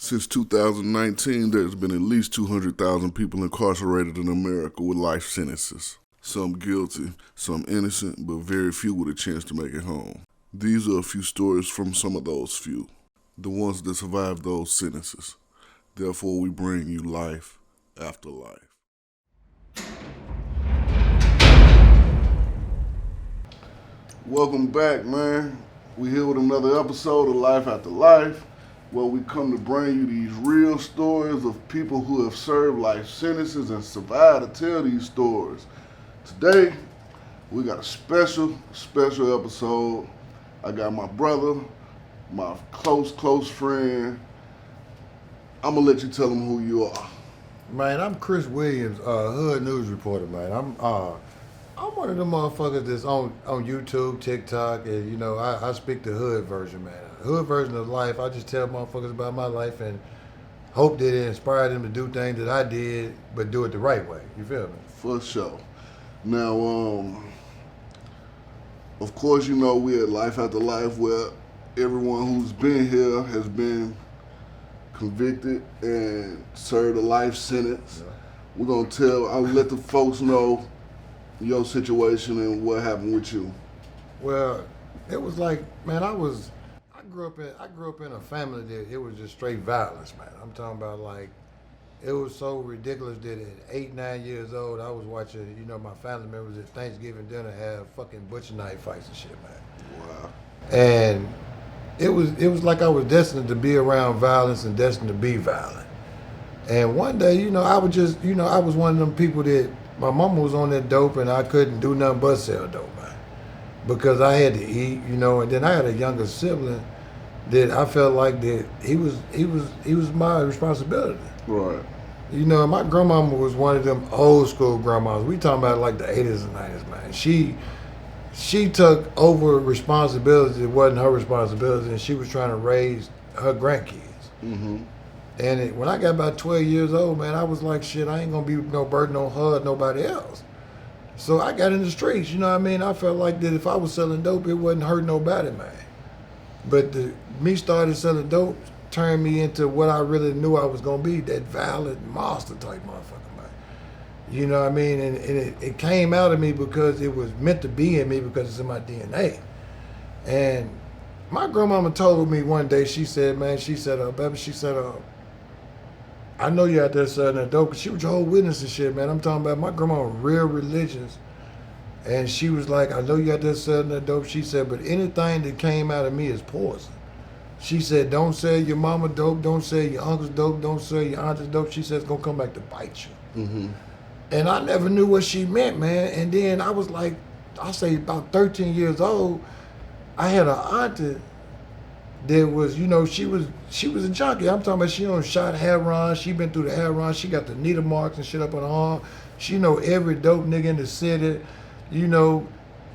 Since 2019, there's been at least 200,000 people incarcerated in America with life sentences. Some guilty, some innocent, but very few with a chance to make it home. These are a few stories from some of those few, the ones that survived those sentences. Therefore, we bring you life after life. Welcome back, man. We here with another episode of Life After Life, where we come to bring you these real stories of people who have served life sentences and survived to tell these stories. Today, we got a special episode. I got my brother, my close friend. I'm gonna let you tell him who you are. Man, I'm Chris Williams, Hood News Reporter, man. I'm one of them motherfuckers that's on YouTube, TikTok, and I speak the hood version, man. Hood version of life. I just tell motherfuckers about my life and hope that it inspired them to do things that I did, but do it the right way. You feel me? For sure. Now, of course, we at Life After Life, where everyone who's been here has been convicted and served a life sentence. Yeah. I'll let the folks know your situation and what happened with you. Well, it was like, man, I grew up in a family that it was just straight violence, man. I'm talking about, like, it was so ridiculous that at 8, 9 years old, I was watching, my family members at Thanksgiving dinner have fucking butcher knife fights and shit, man. Wow. And it was like I was destined to be around violence and destined to be violent. And one day, I was one of them people that my mama was on that dope and I couldn't do nothing but sell dope, man. Because I had to eat, and then I had a younger sibling that I felt like that he was my responsibility. Right. My grandmama was one of them old school grandmas. We talking about like the 80s and 90s, man. She took over responsibility that wasn't her responsibility, and she was trying to raise her grandkids. Mm-hmm. And when I got about 12 years old, man, I was like, shit, I ain't gonna be no burden on her or nobody else. So I got in the streets, I felt like that if I was selling dope, it wasn't hurt nobody, man. But me starting selling dope turned me into what I really knew I was gonna be, that violent monster type motherfucker, man. You know what I mean? And it came out of me because it was meant to be in me because it's in my DNA. And my grandmama told me one day, she said, baby, I know you out there selling that dope, but she was Jehovah's Witness and shit, man. I'm talking about my grandma was real religious. And she was like, I know you out there selling that dope. She said, but anything that came out of me is poison. She said, don't sell your mama dope, don't sell your uncle's dope, don't sell your aunt's dope. She said, it's gonna come back to bite you. Mm-hmm. And I never knew what she meant, man. And then I was like, I say about 13 years old, I had an auntie that was, she was a junkie. I'm talking about she shot heroin. She been through the heroin. She got the needle marks and shit up on her arm. She know every dope nigga in the city.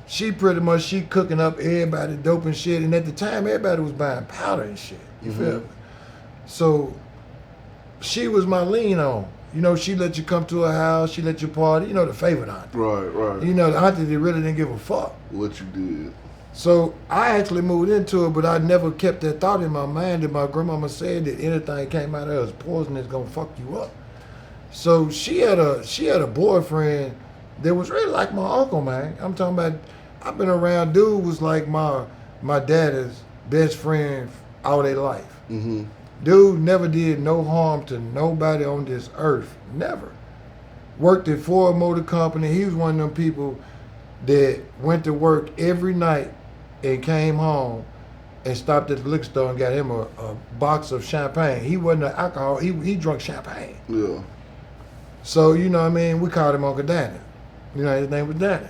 She pretty much, she cooking up everybody dope and shit. And at the time, everybody was buying powder and shit. You feel me? So she was my lean on. She let you come to her house. She let you party. The favorite auntie. Right. The auntie that really didn't give a fuck. What you did. So I actually moved into it, but I never kept that thought in my mind that my grandmama said that anything came out of her as poison is gonna fuck you up. So she had a boyfriend that was really like my uncle, man. I'm talking about, I've been around, dude was like my daddy's best friend all their life. Mm-hmm. Dude never did no harm to nobody on this earth, never. Worked at Ford Motor Company. He was one of them people that went to work every night and came home and stopped at the liquor store and got him a box of champagne. He wasn't an alcohol, he drank champagne. Yeah. So, we called him Uncle Danny. His name was Danny.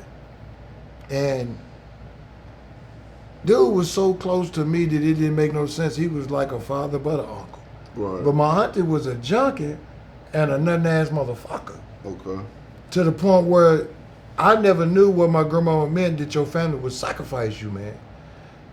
And dude was so close to me that it didn't make no sense. He was like a father but an uncle. Right. But my auntie was a junkie and a nothing-ass motherfucker. Okay. To the point where I never knew what my grandmama meant that your family would sacrifice you, man.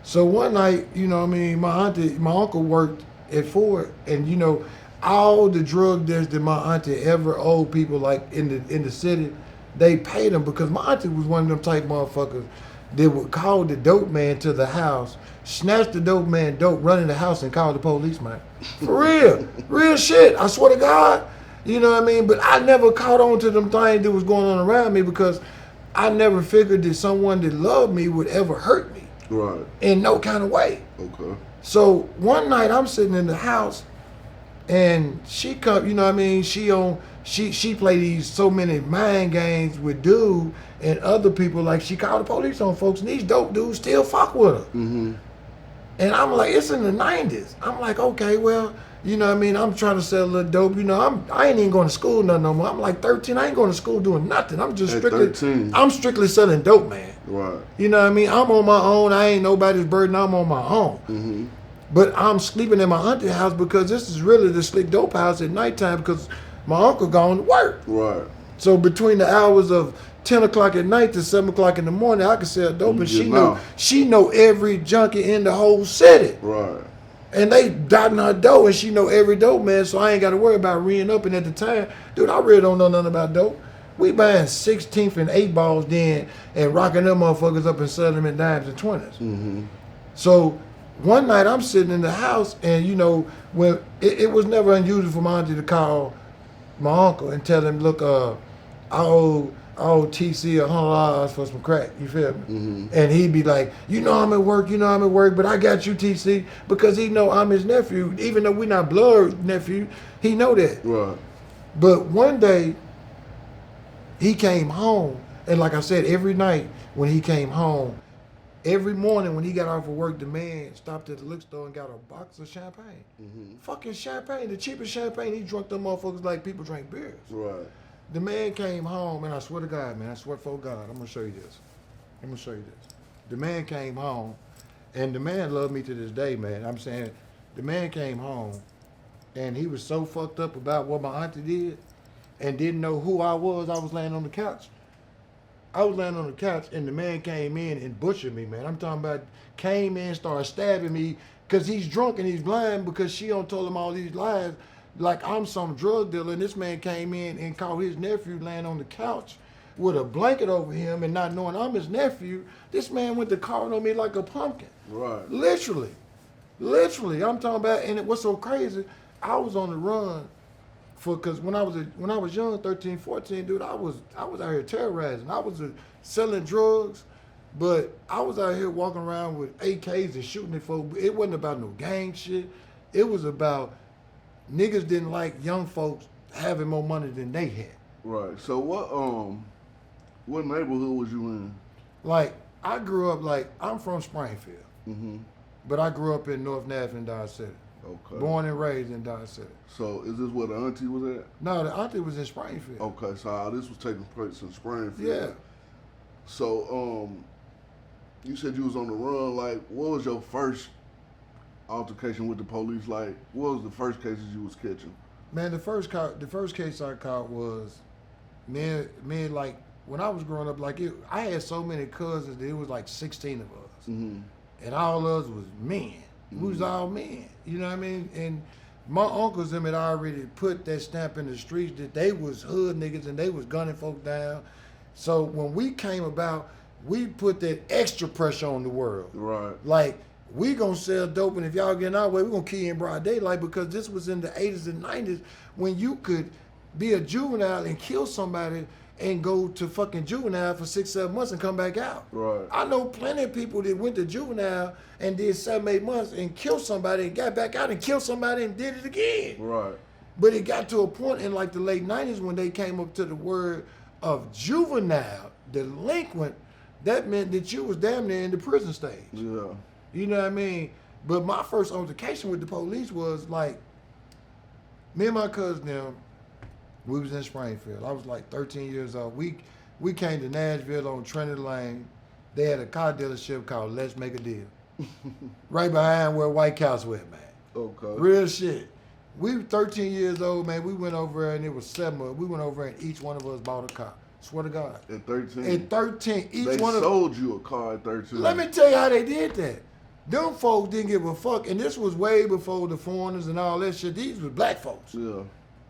So one night, my uncle worked at Ford, and all the drug debts that my auntie ever owed people, like in the city, they paid them because my auntie was one of them type motherfuckers that would call the dope man to the house, snatch the dope man dope, run in the house and call the police, man. For real. Real shit. I swear to God. You know what I mean? But I never caught on to them things that was going on around me because I never figured that someone that loved me would ever hurt me. Right. In no kind of way. Okay. So one night I'm sitting in the house and she come, you know what I mean? She play these so many mind games with dude and other people. Like she called the police on folks and these dope dudes still fuck with her. Mm-hmm. And I'm like, it's in the 90s. I'm like, okay, well, you know what I mean? I'm trying to sell a little dope. You know, I ain't even going to school nothing no more. I'm like 13. I ain't going to school doing nothing. I'm just At 13. I'm strictly selling dope, man. Right. You know what I mean? I'm on my own. I ain't nobody's burden. I'm on my own. Mm-hmm. But I'm sleeping in my auntie's house because this is really the slick dope house at nighttime because my uncle gone to work. Right. So between the hours of 10 o'clock at night to 7 o'clock in the morning, I can sell dope. And she know every junkie in the whole city. Right. And they dotting her dough and she know every dope, man. So I ain't got to worry about reeing up. And at the time, dude, I really don't know nothing about dope. We buying 16th and 8 balls then and rocking them motherfuckers up and selling them in dimes and 20s. Mm-hmm. So one night I'm sitting in the house and, you know, when it was never unusual for my auntie to call my uncle and tell him, look, I owe TC $100 for some crack, you feel me? Mm-hmm. And he'd be like, you know I'm at work, but I got you, TC, because he know I'm his nephew. Even though we not blood nephew, he know that. Right. But one day, he came home, and like I said, every night when he came home, every morning when he got off of work, the man stopped at the liquor store and got a box of champagne. Mm-hmm. Fucking champagne, the cheapest champagne. He drunk them motherfuckers like people drink beers. Right. The man came home, and I swear to God, man, I swear for God, I'm gonna show you this. The man came home, and the man loved me to this day, man. I'm saying, the man came home, and he was so fucked up about what my auntie did, and didn't know who I was. I was laying on the couch. And the man came in and butchered me, man. I'm talking about came in, started stabbing me, because he's drunk and he's blind because she don't told him all these lies. Like I'm some drug dealer, and this man came in and caught his nephew laying on the couch with a blanket over him and not knowing I'm his nephew. This man went to calling on me like a pumpkin. Right. Literally, I'm talking about, and it was so crazy. I was on the run because when I was young, 13, 14, dude, I was out here terrorizing. I was selling drugs, but I was out here walking around with AKs and shooting at folks. It wasn't about no gang shit. It was about niggas didn't like young folks having more money than they had. Right. So what neighborhood was you in? Like I grew up I'm from Springfield, Mm-hmm. but I grew up in North Nashville in Dodge City. Okay. Born and raised in Dodge City. So is this where the auntie was at? No, the auntie was in Springfield. Okay, so this was taking place in Springfield. Yeah. So you said you was on the run. Like, what was your first altercation with the police? Like, what was the first cases you was catching? Man, the first case I caught was me like when I was growing up. Like I had so many cousins that it was like 16 of us, Mm-hmm. and all of us was men. We was all men. You know what I mean? And my uncles them had already put that stamp in the streets that they was hood niggas and they was gunning folk down. So when we came about, we put that extra pressure on the world. Right. Like, we gonna sell dope, and if y'all get in our way, we gonna kill you in broad daylight, because this was in the 80s and 90s when you could be a juvenile and kill somebody and go to fucking juvenile for 6-7 months and come back out. Right. I know plenty of people that went to juvenile and did 7-8 months and killed somebody and got back out and killed somebody and did it again. Right. But it got to a point in like the late 90s when they came up to the word of juvenile, delinquent, that meant that you was damn near in the prison stage. Yeah. You know what I mean? But my first altercation with the police was like, me and my cousin them, we was in Springfield. I was like 13 years old. We came to Nashville on Trinity Lane. They had a car dealership called Let's Make a Deal. Right behind where White House went, man. Okay. Real shit. We were 13 years old, man. We went over there and it was 7 of us. We went over there and each one of us bought a car. Swear to God. At 13? At 13, each they one of sold you a car at 13. Let me tell you how they did that. Them folks didn't give a fuck, and this was way before the foreigners and all that shit. These was black folks. Yeah.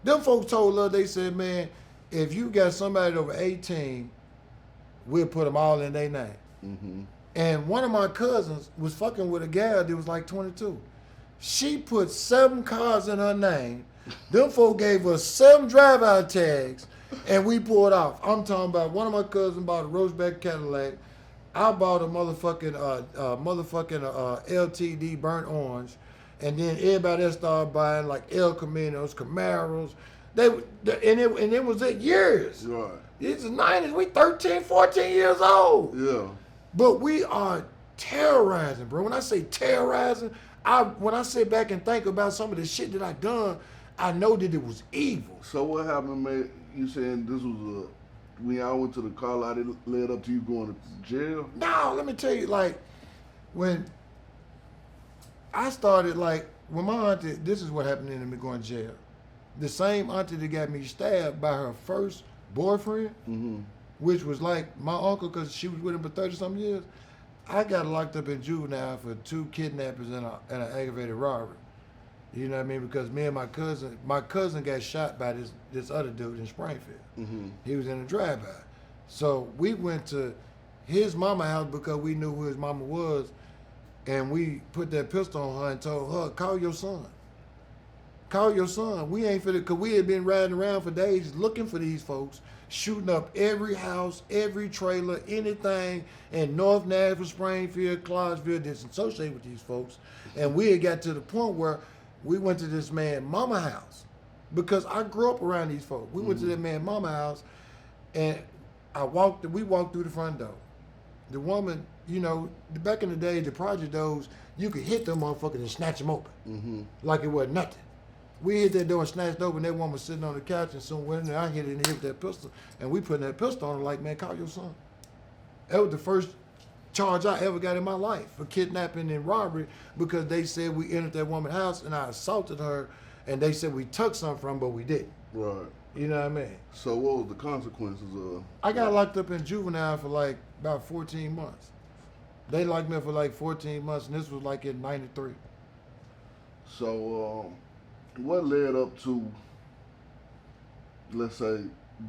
Them folks told us, they said, man, if you got somebody over 18, we'll put them all in their name. Mm-hmm. And one of my cousins was fucking with a gal that was like 22. She put 7 cars in her name. Them folk gave us 7 drive-out tags, and we pulled off. I'm talking about one of my cousins bought a Roseback Cadillac. I bought a motherfucking LTD burnt orange, and then everybody else started buying like El Caminos, Camaros. And it was at years. Right. It's the 90s. We 13, 14 years old. Yeah. But we are terrorizing, bro. When I say terrorizing, when I sit back and think about some of the shit that I done, I know that it was evil. So what happened, man? You saying this was when y'all went to the car lot, it led up to you going to jail? No, let me tell you, like, when I started, like, when my auntie, this is what happened to me going to jail. The same auntie that got me stabbed by her first boyfriend, which was like my uncle, because she was with him for 30-something years, I got locked up in juvenile for 2 kidnappings and an aggravated robbery. You know what I mean? Because me and my cousin got shot by this other dude in Springfield. He was in a drive-by. So we went to his mama house because we knew who his mama was, and we put that pistol on her and told her, call your son. Call your son. We ain't finna, because we had been riding around for days looking for these folks, shooting up every house, every trailer, anything in North Nashville, Springfield, Clarksville that's associated with these folks. And we had got to the point where we went to this man mama house because I grew up around these folks. We went to that man mama house, and we walked through the front door. The woman, you know, back in the day, the project doors, you could hit them motherfuckers and snatch them open like it wasn't nothing. We hit that door and snatched open. That woman was sitting on the couch, and soon went in there. I hit it in the hip with that pistol, and we put that pistol on her like, man, call your son. That was the first charge I ever got in my life for kidnapping and robbery, because they said we entered that woman's house and I assaulted her, and they said we took something from her, but we didn't. Right. You know what I mean? So what was the consequences of? I got locked up in juvenile for like about 14 months. They locked me up for like 14 months, and this was like in '93. So what led up to, let's say,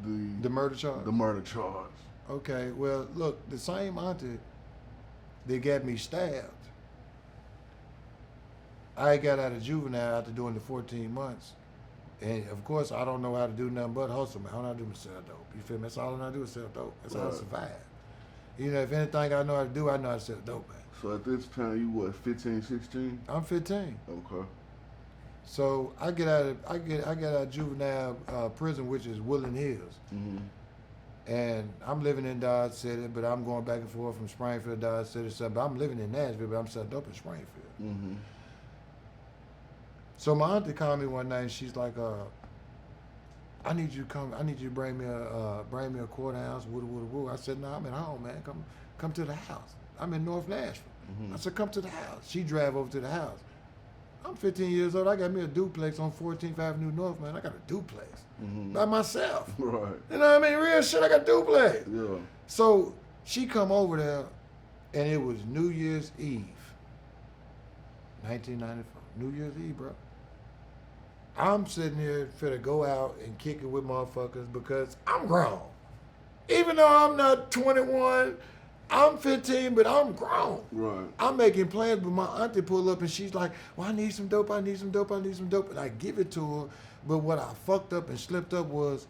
The murder charge? the murder charge? Okay, well, look, the same auntie that got me stabbed, I got out of juvenile after doing the 14 months. And of course, I don't know how to do nothing but hustle, man. I don't know how to do is sell dope. You feel me? That's all I know how to do is sell dope. That's how I survive. You know, if anything I know how to do, I know how to sell dope, man. So at this time, you what, 15, 16? I'm 15. Okay. So I get out of juvenile prison, which is Woodland Hills. And I'm living in Dodge City, but I'm going back and forth from Springfield, Dodge City. So, but I'm living in Nashville, but I'm set up in Springfield. So my auntie called me one night, and she's like, "I need you to come. I need you to bring me a quarter ounce, woo." I said, "No, I'm at home, man. Come to the house. I'm in North Nashville." I said, "Come to the house." She drive over to the house. I'm 15 years old. I got me a duplex on 14th Avenue North, man. I got a duplex by myself. Right. You know what I mean? Real shit. I got a duplex. Yeah. So she come over there, and it was New Year's Eve, 1994. New Year's Eve, bro. I'm sitting here finna go out and kick it with motherfuckers because I'm grown. Even though I'm not 21, I'm 15, but I'm grown. Right. I'm making plans, but my auntie pull up and she's like, "Well, I need some dope, I need some dope, I need some dope." And I give it to her. But what I fucked up and slipped up was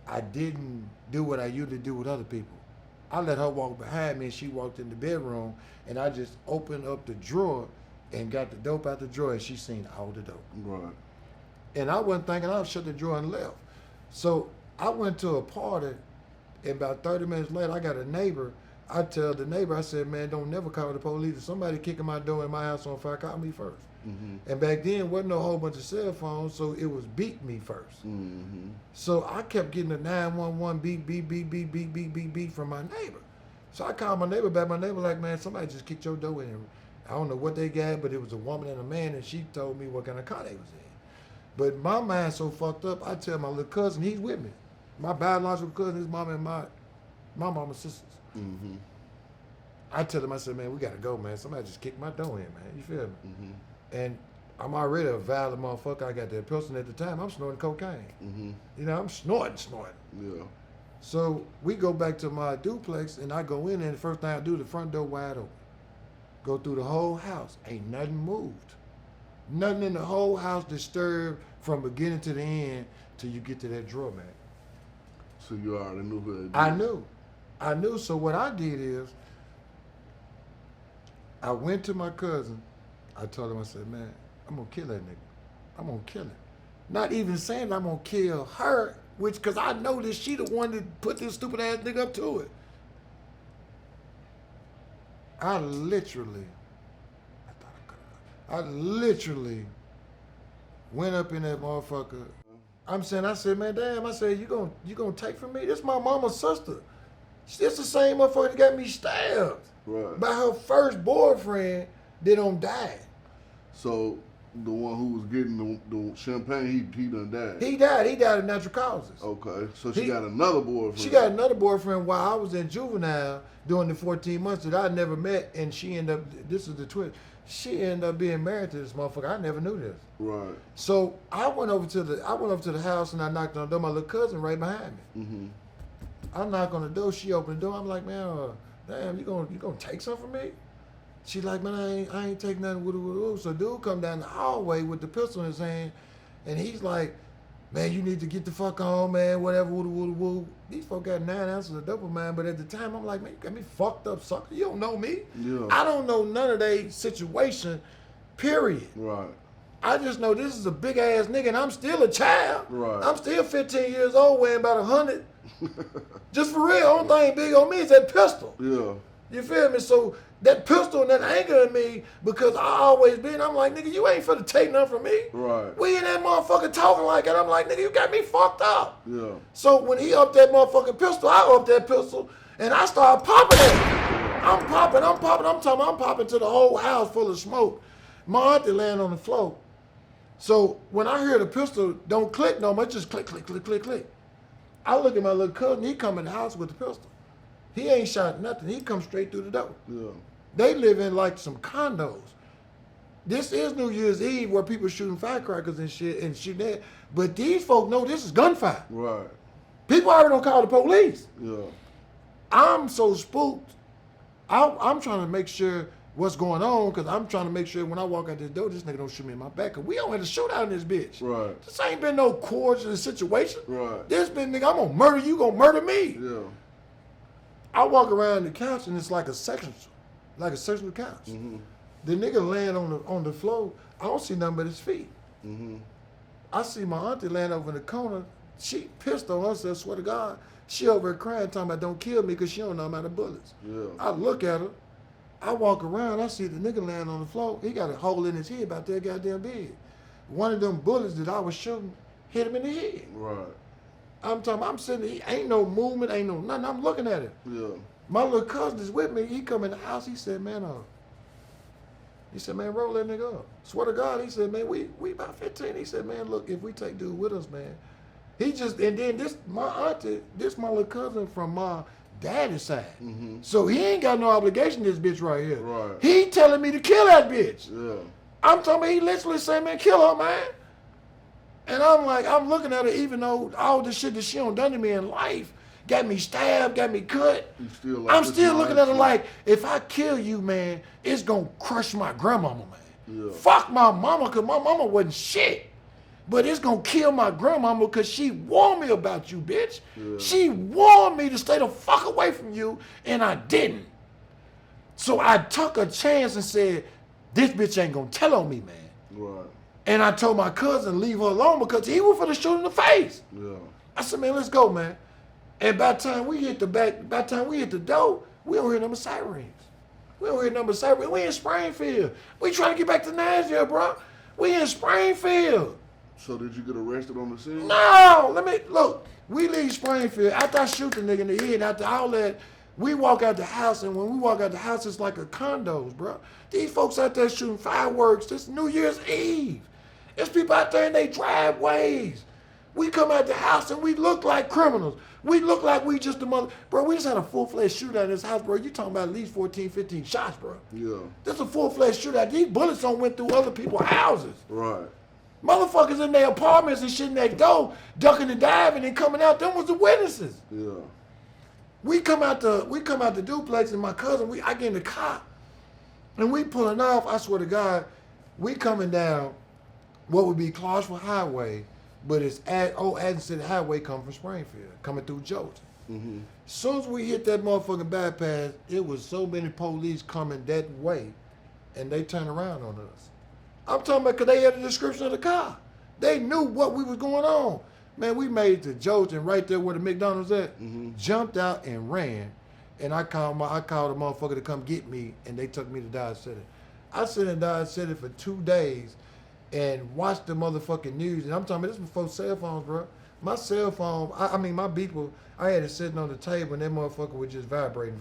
I didn't do what I usually do with other people. I let her walk behind me, and she walked in the bedroom, and I just opened up the drawer and got the dope out the drawer, and she seen all the dope. Right. And I wasn't thinking, I shut the drawer and left. So I went to a party, and about 30 minutes later, I got a neighbor. I tell the neighbor, I said, "Man, don't never call the police. If somebody kicking my door in my house on fire, call me first." And back then, wasn't no whole bunch of cell phones, so it was beat me first. So I kept getting a 911 beep, beep, beep, beep, beep, beep, beep, beep from my neighbor. So I called my neighbor back. My neighbor like, "Man, somebody just kicked your door in." I don't know what they got, but it was a woman and a man, and she told me what kind of car they was in. But my mind so fucked up, I tell my little cousin, he's with me. My biological cousin, his mama and my mama's sisters. I tell him, I said, "Man, we gotta go, man. Somebody just kicked my door in, man. You feel me?" And I'm already a violent motherfucker. I got that pistol at the time. I'm snorting cocaine. You know, I'm snorting. Yeah. So we go back to my duplex, and I go in, and the first thing I do, the front door wide open. Go through the whole house. Ain't nothing moved. Nothing in the whole house disturbed from beginning to the end till you get to that drawer, man. So you already knew who that I knew. So what I did is, I went to my cousin. I told him, I said, man, I'm going to kill that nigga. I'm going to kill him. Not even saying I'm going to kill her, which, because I know that she the one that put this stupid ass nigga up to it. I literally went up in that motherfucker. I said, man, damn, I said, you gonna take from me? This my mama's sister. It's the same motherfucker that got me stabbed by her first boyfriend that done died. So the one who was getting the champagne, he done died. He died of natural causes. Okay, so she got another boyfriend. She got another boyfriend while I was in juvenile during the 14 months that I never met, and she ended up, this is the twist, she ended up being married to this motherfucker. I never knew this. Right. So I went over to the house, and I knocked on the door. My little cousin right behind me. Mm-hmm. I knock on the door. She opened the door. I'm like, man, damn, you gonna take something from me? She like, man, I ain't take nothing. Woo. So dude come down the hallway with the pistol in his hand, and he's like, man, you need to get the fuck on, man. Whatever. Woo. These folk got 9 ounces of dope, man. But at the time, I'm like, man, you got me fucked up, sucker. You don't know me. Yeah. I don't know none of their situation. Period. Right. I just know this is a big ass nigga, and I'm still a child. Right. I'm still 15 years old, weighing about 100. Just for real, only thing big on me is that pistol. Yeah. You feel me? So that pistol and that anger in me, because I always been, I'm like, nigga, you ain't finna take nothing from me. Right. We in that motherfucker talking like that. I'm like, nigga, you got me fucked up. Yeah. So when he upped that motherfucking pistol, I upped that pistol, and I started popping it. I'm popping to the whole house full of smoke. My auntie laying on the floor. So when I hear the pistol don't click no more, it just click. I look at my little cousin, he come in the house with the pistol. He ain't shot nothing. He come straight through the door. Yeah. They live in like some condos. This is New Year's Eve where people shooting firecrackers and shit and shooting that. But these folk know this is gunfire. Right. People already don't call the police. Yeah. I'm so spooked. I'm trying to make sure what's going on, because I'm trying to make sure when I walk out this door, this nigga don't shoot me in my back. Because we don't have to shoot out in this bitch. Right. This ain't been no cordial situation. Right. This been, nigga, I'm going to murder you, going to murder me. Yeah. I walk around the couch, and it's like a sectional couch. Mm-hmm. The nigga laying on the floor, I don't see nothing but his feet. Mm-hmm. I see my auntie laying over in the corner. She pissed on us, I swear to God. She over there crying, talking about don't kill me because she don't know about the bullets. Yeah. I look at her. I walk around. I see the nigga laying on the floor. He got a hole in his head about that goddamn big. One of them bullets that I was shooting hit him in the head. Right. I'm sitting there. Ain't no movement, ain't no nothing. I'm looking at him. Yeah. My little cousin is with me. He come in the house. He said, man, roll that nigga up. Swear to God, he said, man, we about 15. He said, man, look, if we take dude with us, man. He just, and then my auntie, my little cousin from my daddy's side. Mm-hmm. So he ain't got no obligation to this bitch right here. Right. He telling me to kill that bitch. Yeah. I'm talking about, he literally said, man, kill her, man. And I'm like, I'm looking at her, even though all the shit that she done to me in life, got me stabbed, got me cut. I'm still looking at her like, if I kill you, man, it's gonna crush my grandmama, man. Yeah. Fuck my mama, because my mama wasn't shit. But it's gonna kill my grandmama because she warned me about you, bitch. Yeah. She warned me to stay the fuck away from you, and I didn't. So I took a chance and said, this bitch ain't gonna tell on me, man. Right. And I told my cousin leave her alone because he was finna shoot in the face. Yeah. I said, man, let's go, man. And by the time we hit the door, we don't hear number sirens. We in Springfield. We trying to get back to Nashville, bro. We in Springfield. So did you get arrested on the scene? No, look. We leave Springfield. After I shoot the nigga in the head, after all that, we walk out the house, and when we walk out the house, it's like a condos, bro. These folks out there shooting fireworks. This New Year's Eve. There's people out there in their driveways. We come out the house, and we look like criminals. We look like we just the mother. Bro, we just had a full-fledged shootout in this house, bro. You talking about at least 14, 15 shots, bro. Yeah. This is a full-fledged shootout. These bullets don't went through other people's houses. Right. Motherfuckers in their apartments and shit next door, ducking and diving and coming out. Them was the witnesses. Yeah. We come out the duplex and my cousin, I get in the car and we pulling off. I swear to God, we coming down what would be Clarksville Highway, but it's Addison City Highway coming from Springfield, coming through Georgia. Mm-hmm. As soon as we hit that motherfucking bypass, it was so many police coming that way, and they turned around on us. I'm talking about because they had the description of the car. They knew what we was going on. Man, we made it to Georgia, and right there where the McDonald's at, jumped out and ran. And I called a motherfucker to come get me, and they took me to Dodge City. I sit in Dodge City for 2 days and watched the motherfucking news. And I'm talking about this before cell phones, bro. My cell phone, my Beeple, I had it sitting on the table, and that motherfucker was just vibrating.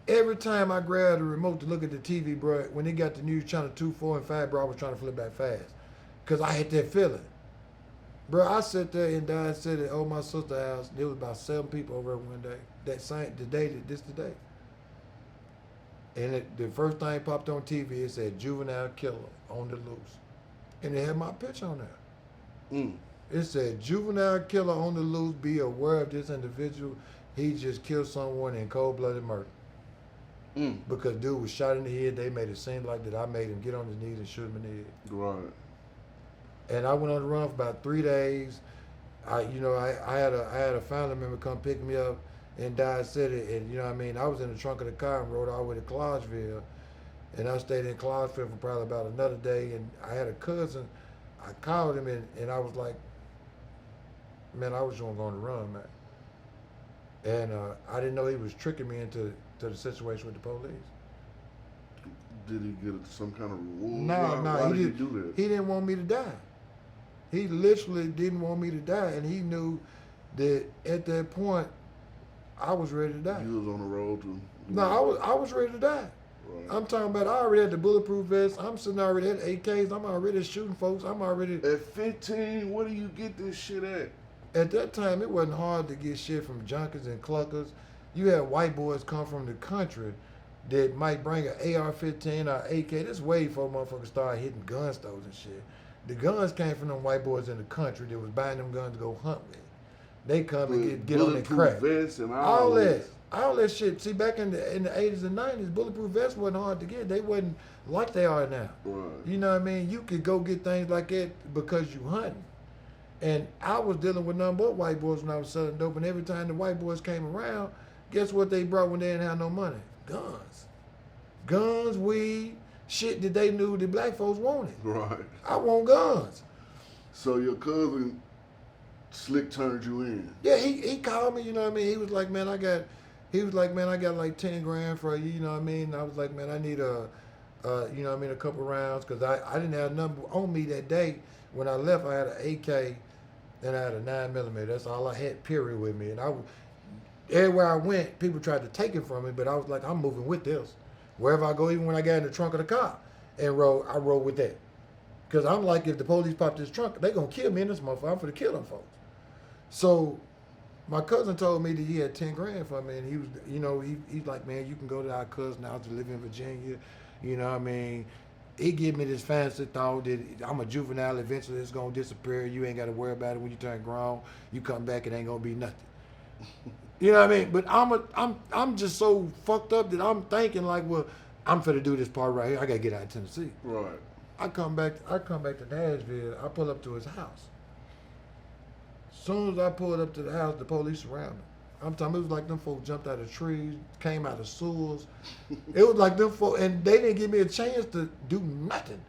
Every time I grabbed the remote to look at the TV, bro, when they got the news channel 2, 4, and 5, bro, I was trying to flip back fast. Because I had that feeling. Bro, I sat there in Dodge City at my sister's house. There was about 7 people over there one day. The day. And the first thing popped on TV, it said juvenile killer on the loose. And it had my picture on there. Mm. It said juvenile killer on the loose, be aware of this individual. He just killed someone in cold-blooded murder. Mm. Because dude was shot in the head. They made it seem like that I made him get on his knees and shoot him in the head. Right. And I went on the run for about 3 days. I had a family member come pick me up in Dodge City, and I was in the trunk of the car and rode all the way to Clarksville, and I stayed in Clarksville for probably about another day. And I had a cousin. I called him and I was like, man, I was just going to run, man. And I didn't know he was tricking me into the situation with the police. Did he get some kind of reward? No, Why did he do that? He didn't want me to die. He literally didn't want me to die, and he knew that at that point I was ready to die. You was on the road to. No, I was ready to die. Right. I'm talking about I already had the bulletproof vest. I'm sitting already at AKs. I'm already shooting folks. At 15, where do you get this shit at? At that time, it wasn't hard to get shit from junkies and cluckers. You had white boys come from the country that might bring an AR-15 or AK. This way before motherfuckers started hitting gun stores and shit. The guns came from them white boys in the country that was buying them guns to go hunt with. They come and get on their crack. Vests and all that shit. See, back in the 80s and 90s, bulletproof vests wasn't hard to get. They wasn't like they are now. Right. You know what I mean? You could go get things like that because you hunting. And I was dealing with nothing but white boys when I was selling dope. And every time the white boys came around, guess what they brought when they didn't have no money? Guns. Guns, weed, shit that they knew the black folks wanted. Right. I want guns. So your cousin slick turned you in. Yeah, he called me, you know what I mean? He was like, man, I got like 10 grand for you, you know what I mean? And I was like, man, I need a couple rounds, because I didn't have nothing on me that day. When I left, I had an AK and I had a 9mm. That's all I had, period, with me. And everywhere I went, people tried to take it from me, but I was like, I'm moving with this. Wherever I go, even when I got in the trunk of the car and I rode with that. Because I'm like, if the police pop this trunk, they going to kill me in this motherfucker. I'm for to kill them folks. So my cousin told me that he had 10 grand for me, and he was, he's like, man, you can go to our cousin house to live in Virginia. You know what I mean? He gave me this fancy thought that I'm a juvenile, eventually it's going to disappear. You ain't got to worry about it when you turn grown. You come back, it ain't going to be nothing. You know what I mean? But I'm just so fucked up that I'm thinking like, well, I'm finna do this part right here. I got to get out of Tennessee. Right. I come back to Nashville. I pull up to his house. As soon as I pulled up to the house, the police surrounded me. I'm talking, it was like them folks jumped out of trees, came out of sewers. It was like them folks, and they didn't give me a chance to do nothing.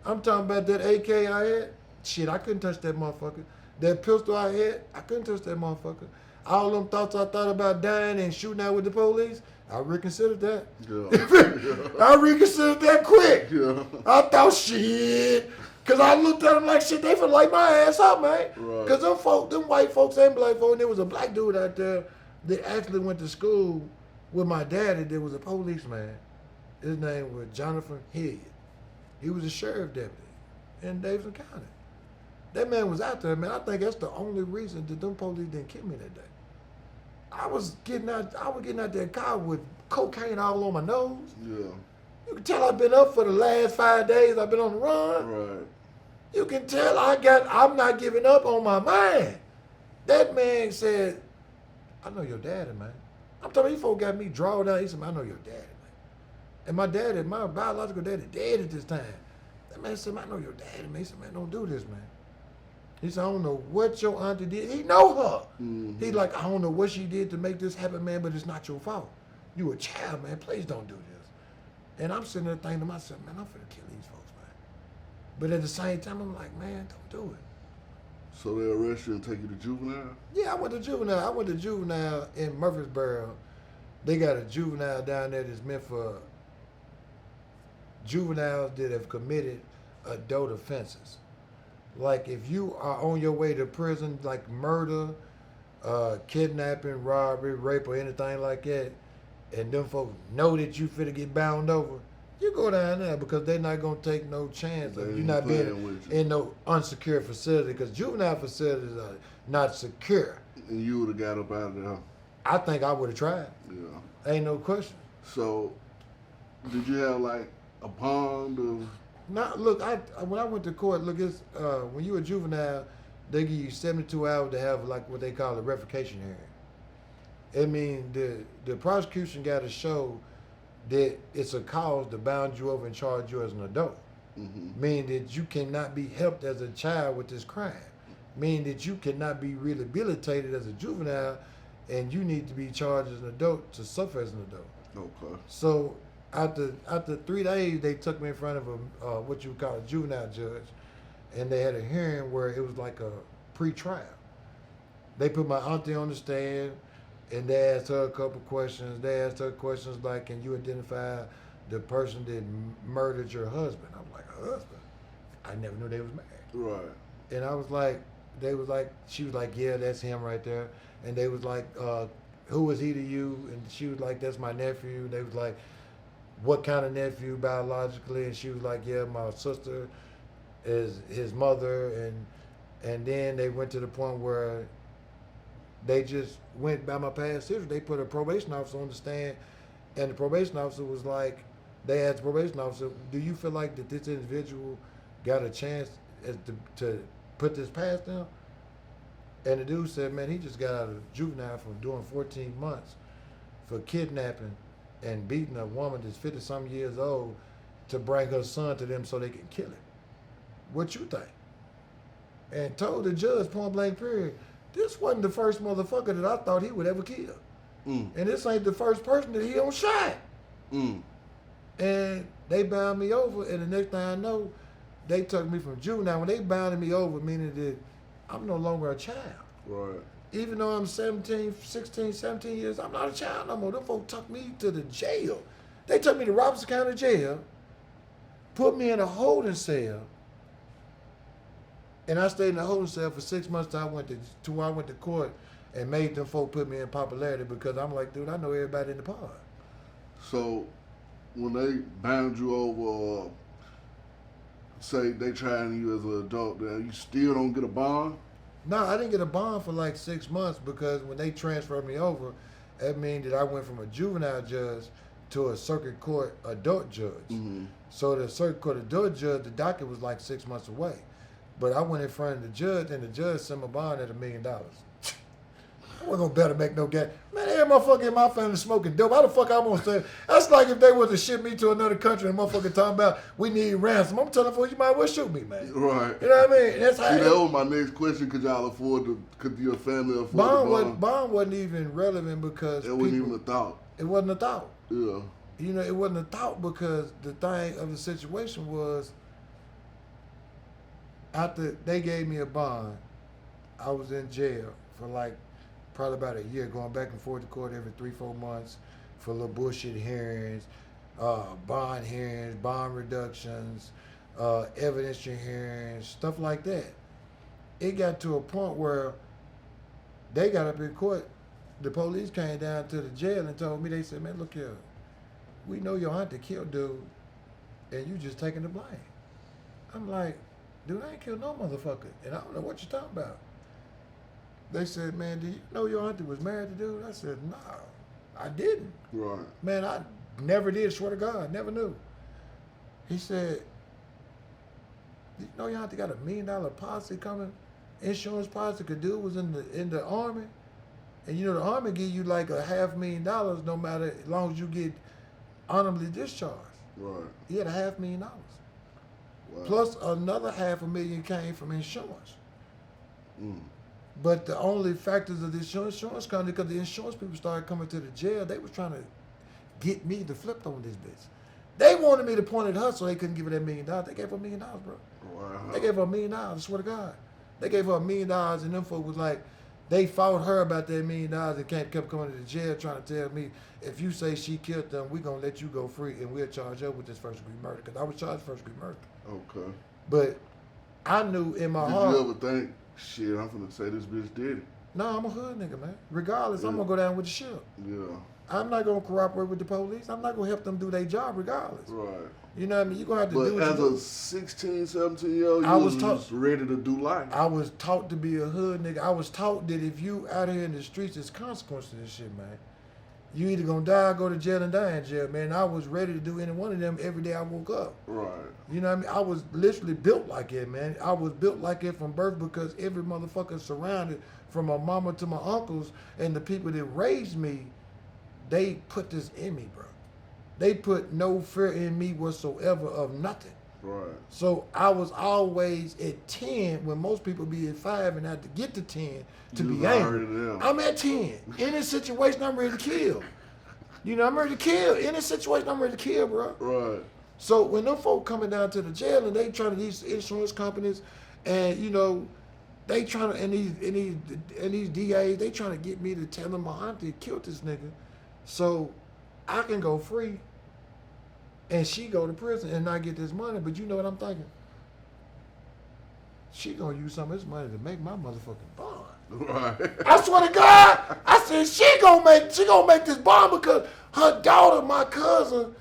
I'm talking about that AK I had. Shit, I couldn't touch that motherfucker. That pistol I had, I couldn't touch that motherfucker. All them thoughts I thought about dying and shooting out with the police, I reconsidered that. Yeah. I reconsidered that quick. Yeah. I thought, shit. Because I looked at them like, shit, they finna light my ass up, man. Right. Because them white folks and black folks, and there was a black dude out there that actually went to school with my daddy that was a policeman. His name was Jonathan Hilliard. He was a sheriff deputy in Davidson County. That man was out there, man. I think that's the only reason that them police didn't kill me that day. I was getting out that car with cocaine all on my nose. Yeah. You can tell I've been up for the last 5 days. I've been on the run. Right. You can tell I'm not giving up on my mind. That man said, I know your daddy, man. I'm telling you, folks got me drawn down. He said, I know your daddy, man. And my daddy, my biological daddy, dead at this time. That man said, I know your daddy, man. He said, man, don't do this, man. He said, I don't know what your auntie did. He know her. Mm-hmm. He's like, I don't know what she did to make this happen, man, but it's not your fault. You a child, man. Please don't do this. And I'm sitting there thinking to myself, man, I'm finna kill these folks, man. But at the same time, I'm like, man, don't do it. So they arrest you and take you to juvenile? Yeah, I went to juvenile in Murfreesboro. They got a juvenile down there that's meant for juveniles that have committed adult offenses. Like if you are on your way to prison, like murder, kidnapping, robbery, rape, or anything like that, and them folks know that you finna get bound over, you go down there because they're not gonna take no chance of you not being in no unsecured facility, because juvenile facilities are not secure. And you would have got up out of there. I think I would have tried. Yeah. Ain't no question. So, did you have like a bond of? Now, look, when I went to court, look, it's when you a juvenile, they give you 72 hours to have like what they call a revocation hearing. I mean, the prosecution got to show that it's a cause to bound you over and charge you as an adult. Mm-hmm. Meaning that you cannot be helped as a child with this crime. Meaning that you cannot be rehabilitated as a juvenile, and you need to be charged as an adult to suffer as an adult. Okay. So after 3 days, they took me in front of a what you would call a juvenile judge, and they had a hearing where it was like a pre-trial. They put my auntie on the stand, and they asked her a couple questions. They asked her questions like, can you identify the person that murdered your husband? I'm like, a husband? I never knew they was married. Right. And I was like, she was like, yeah, that's him right there. And they was like, who was he to you? And she was like, that's my nephew. They was like, what kind of nephew biologically? And she was like, yeah, my sister is his mother. And then they went to the point where they just went by my past history. They put a probation officer on the stand, and the probation officer was like, they asked the probation officer, do you feel like that this individual got a chance to put this past them? And the dude said, man, he just got out of juvenile from doing 14 months for kidnapping and beating a woman that's 50-some years old to bring her son to them so they can kill him. What you think? And told the judge, point blank period, this wasn't the first motherfucker that I thought he would ever kill. Mm. And this ain't the first person that he don't shot. Mm. And they bound me over, and the next thing I know, they took me from juvenile. When they bounded me over, meaning that I'm no longer a child. Right. Even though I'm 16, 17 years, I'm not a child no more. Them folks took me to the jail. They took me to Robertson County Jail, put me in a holding cell, and I stayed in the holding cell for 6 months till I went to court and made them folk put me in popularity, because I'm like, dude, I know everybody in the pod. So, when they bound you over, say they trying you as an adult, you still don't get a bond? No, I didn't get a bond for like 6 months, because when they transferred me over, that means that I went from a juvenile judge to a circuit court adult judge. Mm-hmm. So the circuit court adult judge, the docket was like 6 months away. But I went in front of the judge, and the judge sent my bond at $1 million. I wasn't gonna better make no gas. Man, every motherfucker in my family smoking dope. How the fuck I'm gonna say? That's like if they was to ship me to another country and motherfucker talking about we need ransom. I'm telling folks, you might well shoot me, man. Right. You know what I mean? That's how. See, that was my next question. Could y'all afford to? Could your family afford bond wasn't even relevant, because it wasn't even a thought. It wasn't a thought. Yeah. You know, it wasn't a thought, because the thing of the situation was, after they gave me a bond, I was in jail for like probably about a year, going back and forth to court every 3-4 months for little bullshit hearings, bond hearings, bond reductions, evidentiary hearings, stuff like that. It got to a point where they got up in court. The police came down to the jail and told me, they said, man, look here, we know your auntie killed dude, and you just taking the blame. I'm like, dude, I ain't killed no motherfucker, and I don't know what you're talking about. They said, man, do you know your auntie was married to dude? I said, no, I didn't. Right. Man, I never did, swear to God, never knew. He said, "You know, y'all got $1 million policy coming, insurance policy. Cause dude was in the army, and you know the army give you like $500,000 no matter as long as you get honorably discharged. Right. He had $500,000. Wow. Plus another $500,000 came from insurance. Mm. But the only factors of the insurance company, because the insurance people started coming to the jail, they was trying to get me to flip on this bitch. They wanted me to point at her so they couldn't give her that $1 million. They gave her $1 million, bro. Wow. They gave her $1 million, I swear to God. They gave her $1 million, and them folks was like, they fought her about that $1 million and kept coming to the jail trying to tell me, if you say she killed them, we're going to let you go free and we'll charge her with this first-degree murder. Because I was charged first-degree murder. Okay. But I knew in my Did heart. you ever think, shit, I'm finna say this bitch did it? No, I'm a hood nigga, man. Regardless, I'm Yeah. going to go down with the ship. Yeah. I'm not going to cooperate with the police. I'm not going to help them do their job regardless. Right. You know what I mean? You're going to have to do But what as you a do. 16, 17-year-old, I you was was taught- just ready to do life. I was taught to be a hood nigga. I was taught that if you out here in the streets, there's consequences to this shit, man. You either going to die or go to jail and die in jail, man. I was ready to do any one of them every day I woke up. Right. You know what I mean? I was literally built like it, man. I was built like it from birth because every motherfucker surrounded, from my mama to my uncles and the people that raised me, they put this in me, bro. They put no fear in me whatsoever of nothing. Right. So I was always at 10 when most people be at 5 and had to get to 10 to You be was already angry. there. I'm at 10. In this situation, I'm ready to kill. You know, I'm ready to kill. In this situation, I'm ready to kill, bro. Right. So when them folk coming down to the jail and they trying to, these insurance companies and you know, they trying to, and these DAs, they trying to get me to tell them my auntie killed this nigga so I can go free and she go to prison and not get this money. But you know what I'm thinking? She gonna use some of this money to make my motherfucking bond. Right. I swear to God, I said she gonna make this bond because her daughter, my cousin,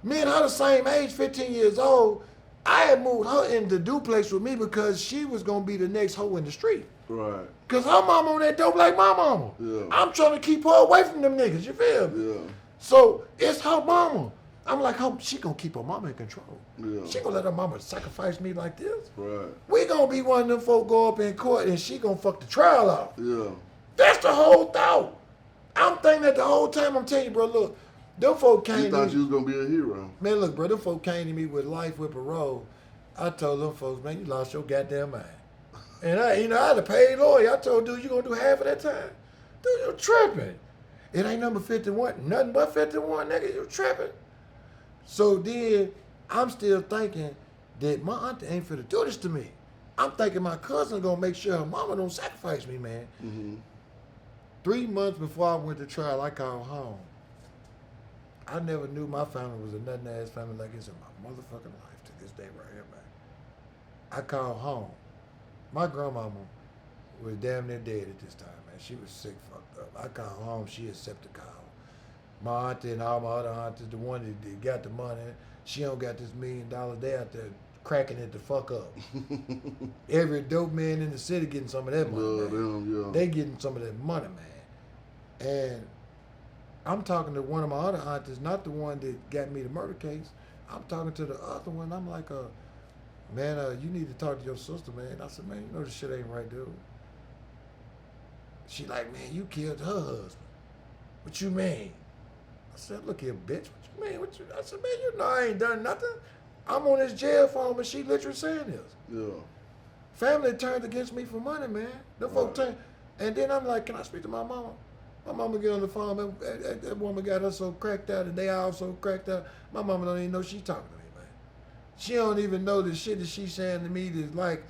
me and her the same age, 15 years old. I had moved her in the duplex with me because she was gonna be the next hoe in the street. Right. Cause her mama on that dope like my mama. Yeah. I'm trying to keep her away from them niggas. You feel me? Yeah. So it's her mama. I'm like, she gonna keep her mama in control. Yeah. She gonna let her mama sacrifice me like this. Right. We gonna be one of them folk go up in court and she gonna fuck the trial off. Yeah. That's the whole thought. I'm thinking that the whole time. I'm telling you, bro. Look, them folk came. You thought you was gonna be a hero. Man, look, bro. Them folk came to me with life with parole. I told them folks, man, you lost your goddamn mind. And I had a paid lawyer. I told dude, you gonna do half of that time? Dude, you tripping. It ain't number 51. Nothing but 51, nigga. You tripping. So then I'm still thinking that my auntie ain't finna do this to me. I'm thinking my cousin gonna make sure her mama don't sacrifice me, man. Mm-hmm. 3 months before I went to trial, I called home. I never knew my family was a nothing ass family like this in my motherfucking life to this day right here, man. I called home. My grandmama was damn near dead at this time, man. She was sick, fucked up. I called home. She accepted the call. My auntie and all my other aunties, the one that got the money, she don't got this $1 million. They out there cracking it the fuck up. Every dope man in the city getting some of that money, Yeah, man. them, yeah. They getting some of that money, man. And I'm talking to one of my other aunties, not the one that got me the murder case. I'm talking to the other one. I'm like, man, you need to talk to your sister, man. I said, man, you know this shit ain't right, dude. She like, man, you killed her husband. What you mean? I said, look here, bitch. What you mean? I said, man, you know I ain't done nothing. I'm on this jail phone, and she literally saying this. Yeah. Family turned against me for money, man. The folk Right. turned. And then I'm like, can I speak to my mama? My mama get on the phone, man. That woman got her so cracked out, and they all so cracked out. My mama don't even know she talking to me, man. She don't even know the shit that she's saying to me is like,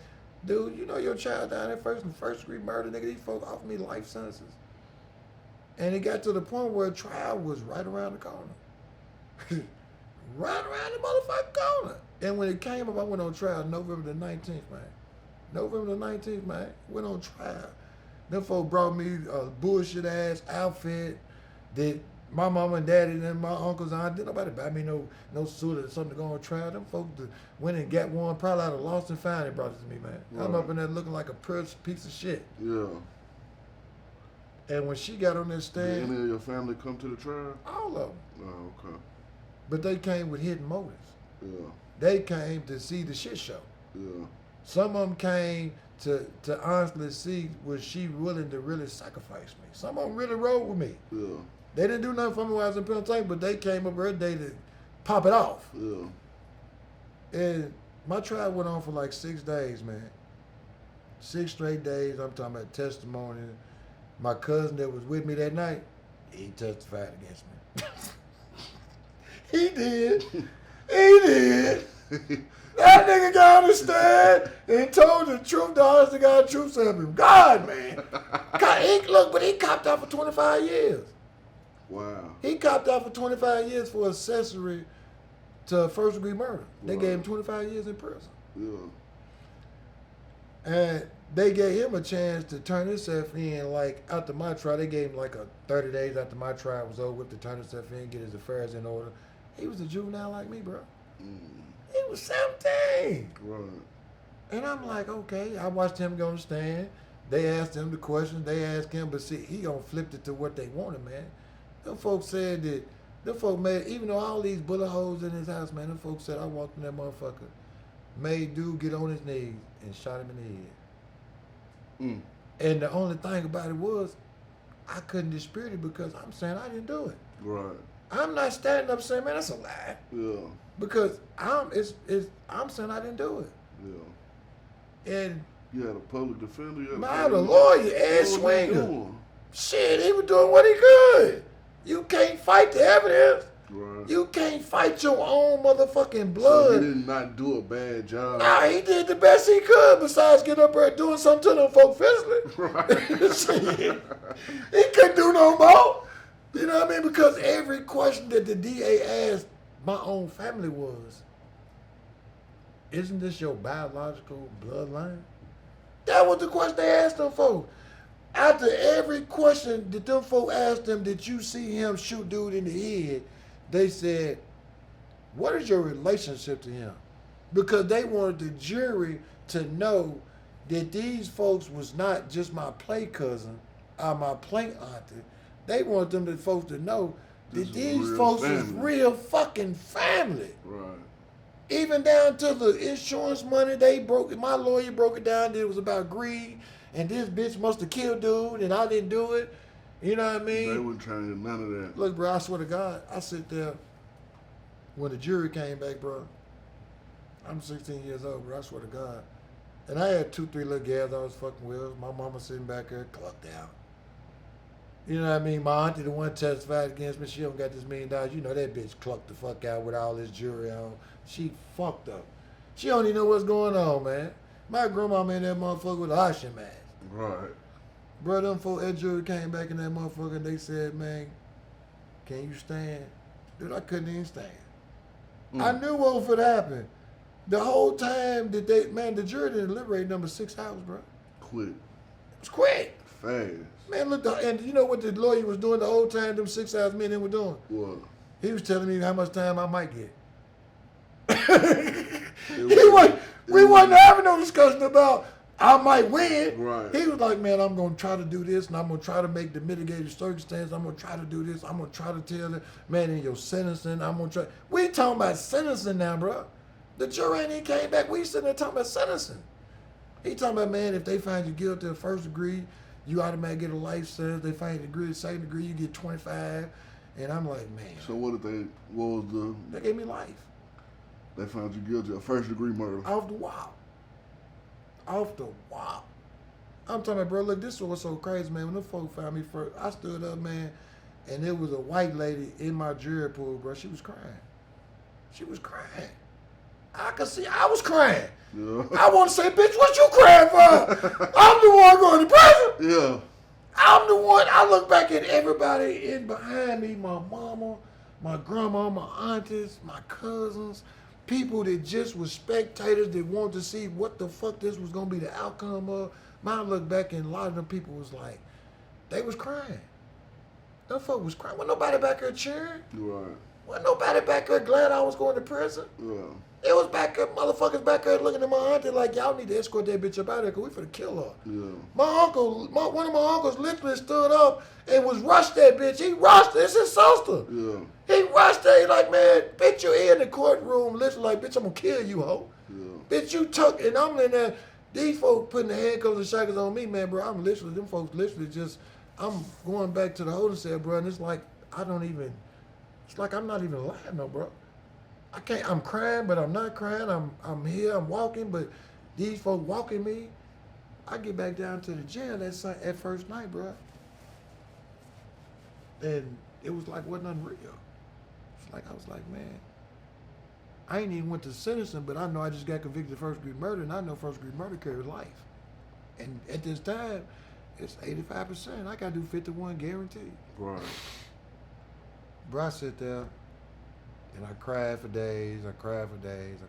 dude, you know your child down there first degree murder, nigga. These folks offered me life sentences. And it got to the point where trial was right around the corner. Right around the motherfucking corner. And when it came up, I went on trial November the 19th, man. November the 19th, man. Went on trial. Them folks brought me a bullshit ass outfit that my mama and daddy and my uncles and aunt, didn't nobody buy me no suit or something to go on trial. Them folks went and got one, probably out of lost and found and brought it to me, man. I'm Right. up in there looking like a piece of shit. Yeah. And when she got on that Did stand, any of your family come to the trial? all of them. Oh, okay. But they came with hidden motives. Yeah. they came to see the shit show. Yeah. Some of them came to honestly see was she willing to really sacrifice me. Some of them really rode with me. Yeah. They didn't do nothing for me when I was in Pennsylvania, but they came up every day to pop it off. Yeah. And my trial went on for like 6 days, man. 6 straight days. I'm talking about testimony. My cousin that was with me that night, he testified against me. He did. He did. That nigga got on the stand and told the truth, the honest to God truth to him. God, man. But he copped out for 25 years. Wow. He copped out for 25 years for accessory to first degree murder. They Wow. gave him 25 years in prison. Yeah. And they gave him a chance to turn himself in, like, after my trial. They gave him like a 30 days after my trial was over with to turn himself in, get his affairs in order. He was a juvenile like me, bro. He was 17. Right. And I'm like, okay. I watched him go on the stand. They asked him the questions. They asked him, but see, he gonna flip it to what they wanted, man. Them folks said that, them folks made, even though all these bullet holes in his house, man, them folks said, I walked in that motherfucker, made dude get on his knees and shot him in the head. Mm. And the only thing about it was, I couldn't dispute it because I'm saying I didn't do it. Right. I'm not standing up saying, man, that's a lie. Yeah. Because I'm saying I didn't do it. Yeah. And You had a public defender. You I had a lawyer, Ed What was he Swinger. doing? Shit, he was doing what he could. You can't fight the evidence. Right. You can't fight your own motherfucking So he blood. did not do a bad job. Nah, he did the best he could besides get up there doing something to them folk physically. Right. Shit. He couldn't do no more. You know what I mean? Because every question that the DA asked my own family was, isn't this your biological bloodline? That was the question they asked them folks. After every question that them folk asked them, did you see him shoot dude in the head? They said, what is your relationship to him? Because they wanted the jury to know that these folks was not just my play cousin or my play auntie. They wanted them the folks to know This that is these real folks is family. real fucking family. Right. Even down to the insurance money they broke it. My lawyer broke it down that it was about greed. And this bitch must have killed dude and I didn't do it. You know what I mean? They weren't trying to get none of that. Look, bro, I swear to God, I sit there when the jury came back, bro. I'm 16 years old, bro. I swear to God. And I had 2-3 little gals I was fucking with. My mama sitting back there, clucked out. You know what I mean? My auntie, the one testified against me, she don't got this $1 million. You know that bitch clucked the fuck out with all this jury on. She fucked up. She don't even know what's going on, man. My grandma in that motherfucker with an oxygen mask. Right. Bro, them folk that jury came back in that motherfucker and they said, man, can you stand? Dude, I couldn't even stand. I knew what was going to happen. The whole time that the jury didn't deliberate number 6 hours, bro. Quick. It was quick. Fast. Man, look, and you know what the lawyer was doing the whole time them 6 hours me and him were doing? What? He was telling me how much time I might get. It We wasn't having no discussion about I might win. Right. He was like, man, I'm going to try to do this, and I'm going to try to make the mitigated circumstance. I'm going to try to do this. I'm going to try to tell it, man, in your sentencing, I'm going to try. We talking about sentencing now, bro. The jury ain't even came back. We sitting there talking about sentencing. He talking about, man, if they find you guilty of first degree, you automatically get a life sentence. They find you degree, second degree, you get 25. And I'm like, man. So what was the, They gave me life. they found you guilty of first degree murder. Off the wall. Off the wall. I'm talking about, bro, look, this was so crazy, man. When the folk found me first, I stood up, man, and there was a white lady in my jury pool, bro. She was crying. She was crying. I could see I was crying. Yeah. I want to say, bitch, what you crying for? I'm the one going to prison. Yeah. I'm the one. I look back at everybody in behind me, my mama, my grandma, my aunties, my cousins, people that just was spectators that wanted to see what the fuck this was going to be the outcome of. I look back and a lot of them people was like, they was crying. Them folk was crying. Wasn't nobody back there cheering. Right. Wasn't nobody back there glad I was going to prison. Yeah. It was back up, motherfuckers back there looking at my auntie like, y'all need to escort that bitch up out of there because we finna kill her. Yeah. My uncle, one of my uncles literally stood up and was rushed that bitch. He rushed her. It's his sister. Yeah. He rushed her. He like, man, bitch, you in the courtroom literally like, bitch, I'm gonna kill you, ho. Yeah. Bitch, you took, and I'm in there. These folks putting the handcuffs and shackles on me, man, bro. I'm literally, them folks literally just, I'm going back to the holding cell, bro, and it's like, it's like I'm not even alive no, bro. I'm crying, but I'm not crying. I'm here, I'm walking, but these folks walking me. I get back down to the jail that first night, bro. And it was like, wasn't unreal. It's like, I was like, man, I ain't even went to sentencing, but I know I just got convicted of first degree murder, and I know first degree murder carries life. And at this time, it's 85%. I got to do 51 guaranteed. Right. Bro, I sit there, and I cried for days, I cried for days.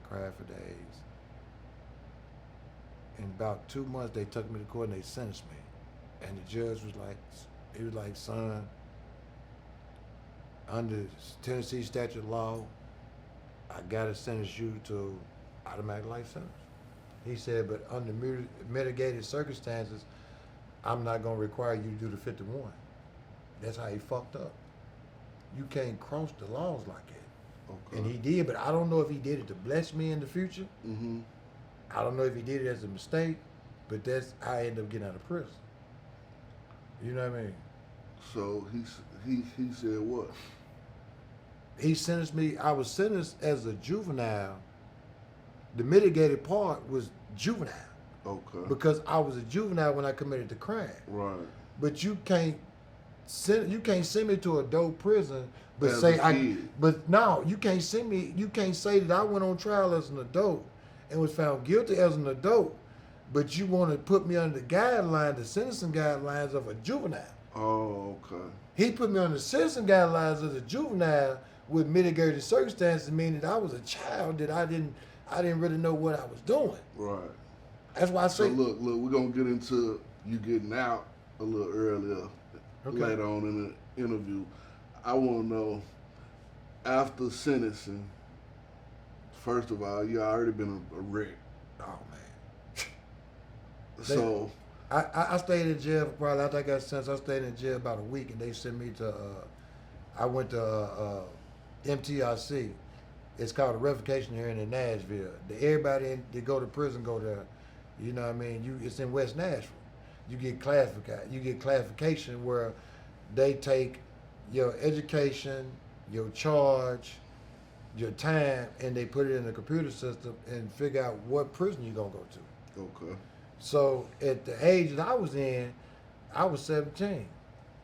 In about 2 months, they took me to court and they sentenced me. And the judge was like, son, under Tennessee statute of law, I gotta sentence you to automatic life sentence. He said, but under mitigated circumstances, I'm not gonna require you to do the 51. That's how he fucked up. You can't cross the laws like that. Okay. And he did, but I don't know if he did it to bless me in the future. Mm-hmm. I don't know if he did it as a mistake, but that's how I ended up getting out of prison. You know what I mean? So he said what? He sentenced me. I was sentenced as a juvenile. The mitigated part was juvenile. Okay. Because I was a juvenile when I committed the crime. Right. But you can't send me to adult prison, but As say a kid. But no, you can't send me. You can't say that I went on trial as an adult and was found guilty as an adult, but you want to put me under the sentencing guidelines of a juvenile. Oh, okay. He put me on the sentencing guidelines as a juvenile with mitigated circumstances, meaning that I was a child that I didn't really know what I was doing. Right. That's why I So say. look, we're gonna get into you getting out a little earlier Okay. later on in the interview. I want to know, after sentencing, first of all, you already been a wreck. Oh man. So I stayed in jail for probably, after I got sentenced, I stayed in jail about a week, and they sent me to, I went to MTRC. It's called a revocation hearing in Nashville. Everybody that go to prison go there. You know what I mean? It's in West Nashville. You get classification where they take your education, your charge, your time, and they put it in the computer system and figure out what prison you're gonna go to. okay. So at the age that I was in, I was 17.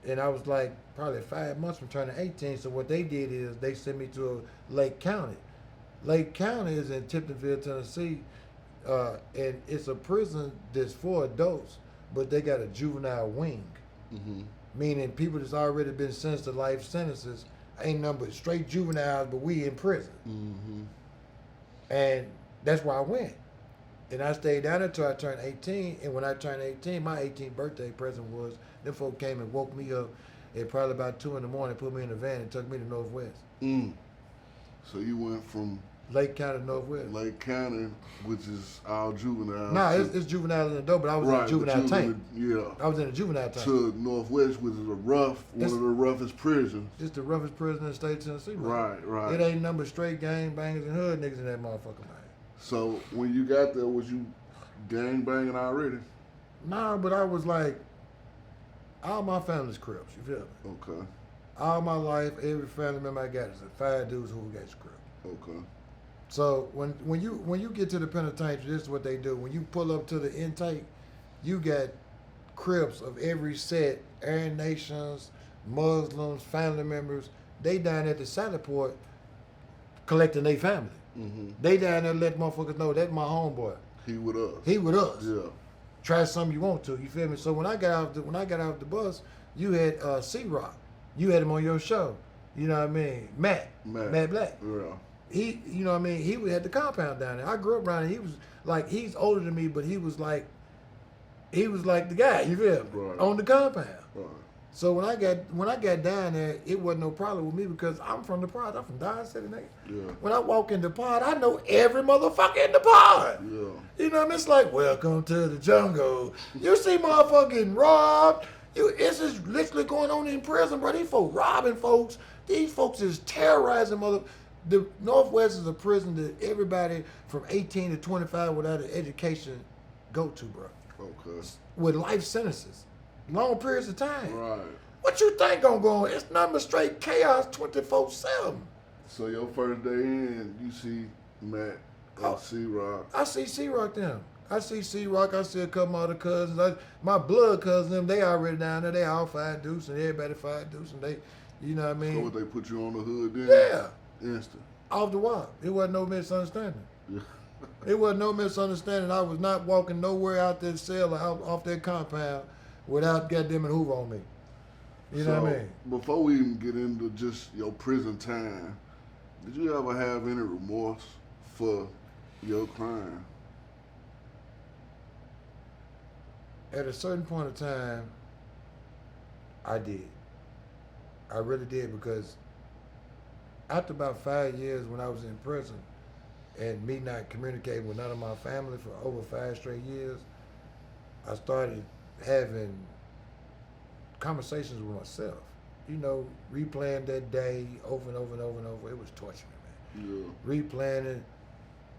And I was like probably 5 months from turning 18. So what they did is they sent me to Lake County. Lake County is in Tiptonville, Tennessee. And it's a prison that's for adults, but they got a juvenile wing. Mm-hmm. Meaning people that's already been sentenced to life sentences ain't nothing but straight juveniles, but we in prison. Mm-hmm. And that's where I went. And I stayed down there until I turned 18. And when I turned 18, my 18th birthday present was, them folk came and woke me up at probably about 2 in the morning, put me in a van and took me to Northwest. So you went from Lake County to Northwest. Lake County, which is all juvenile. Nah, it's juvenile and adult, but I was in a juvenile tank. I was in a juvenile tank. To Northwest, which is one of the roughest prisons. It's the roughest prison in the state of Tennessee, man. Right. It ain't nothing but straight gang bangers and hood niggas in that motherfucker, man. So when you got there, was you gang banging already? Nah, but I was like, all my family's Crips, you feel me? Okay. All my life, every family member I got is 5 dudes who got Crips. Okay. So when you get to the penitentiary, this is what they do. When you pull up to the intake, you got Crips of every set, Aryan Nations, Muslims, family members. They down at the Salad Port collecting their family. Mm-hmm. They down there let motherfuckers know that's my homeboy. He with us. He with us. Yeah. Try something you want to. You feel me? So when I got off the bus, you had C-Rock. You had him on your show. You know what I mean? Matt Black. Yeah. He, you know what I mean? He had the compound down there. I grew up around him. He was like, he's older than me, but he was like the guy, you feel me? Right. On the compound. Right. So when I got down there, it wasn't no problem with me because I'm from the pod. I'm from Dodge City, nigga. Yeah. When I walk in the pod, I know every motherfucker in the pod. Yeah. You know what I mean? It's like, welcome to the jungle. You see motherfucker getting robbed. It's just literally going on in prison, bro. These folks robbing folks. These folks is terrorizing mother. The Northwest is a prison that everybody from 18 to 25 without an education go to, bro. Okay. With life sentences. Long periods of time. Right. What you think gonna go on? It's nothing but straight chaos 24/7. So your first day in, you see Matt Oh. and C-Rock. I see C-Rock them. I see C-Rock. I see a couple other cousins. My blood cousins, them, they already down there. They all 5 deuce and everybody 5 deuce and they, you know what I mean? So what, they put you on the hood then? Yeah. Instant. Off the wall. It wasn't no misunderstanding. Yeah. It wasn't no misunderstanding. I was not walking nowhere out that cell or out off that compound without goddamn Hoover on me. You know what I mean? Before we even get into just your prison time, did you ever have any remorse for your crime? At a certain point of time, I did. I really did because after about 5 years when I was in prison and me not communicating with none of my family for over 5 straight years, I started having conversations with myself. You know, replaying that day over and over and over and over. It was torturing me, man. Yeah. Replaying it,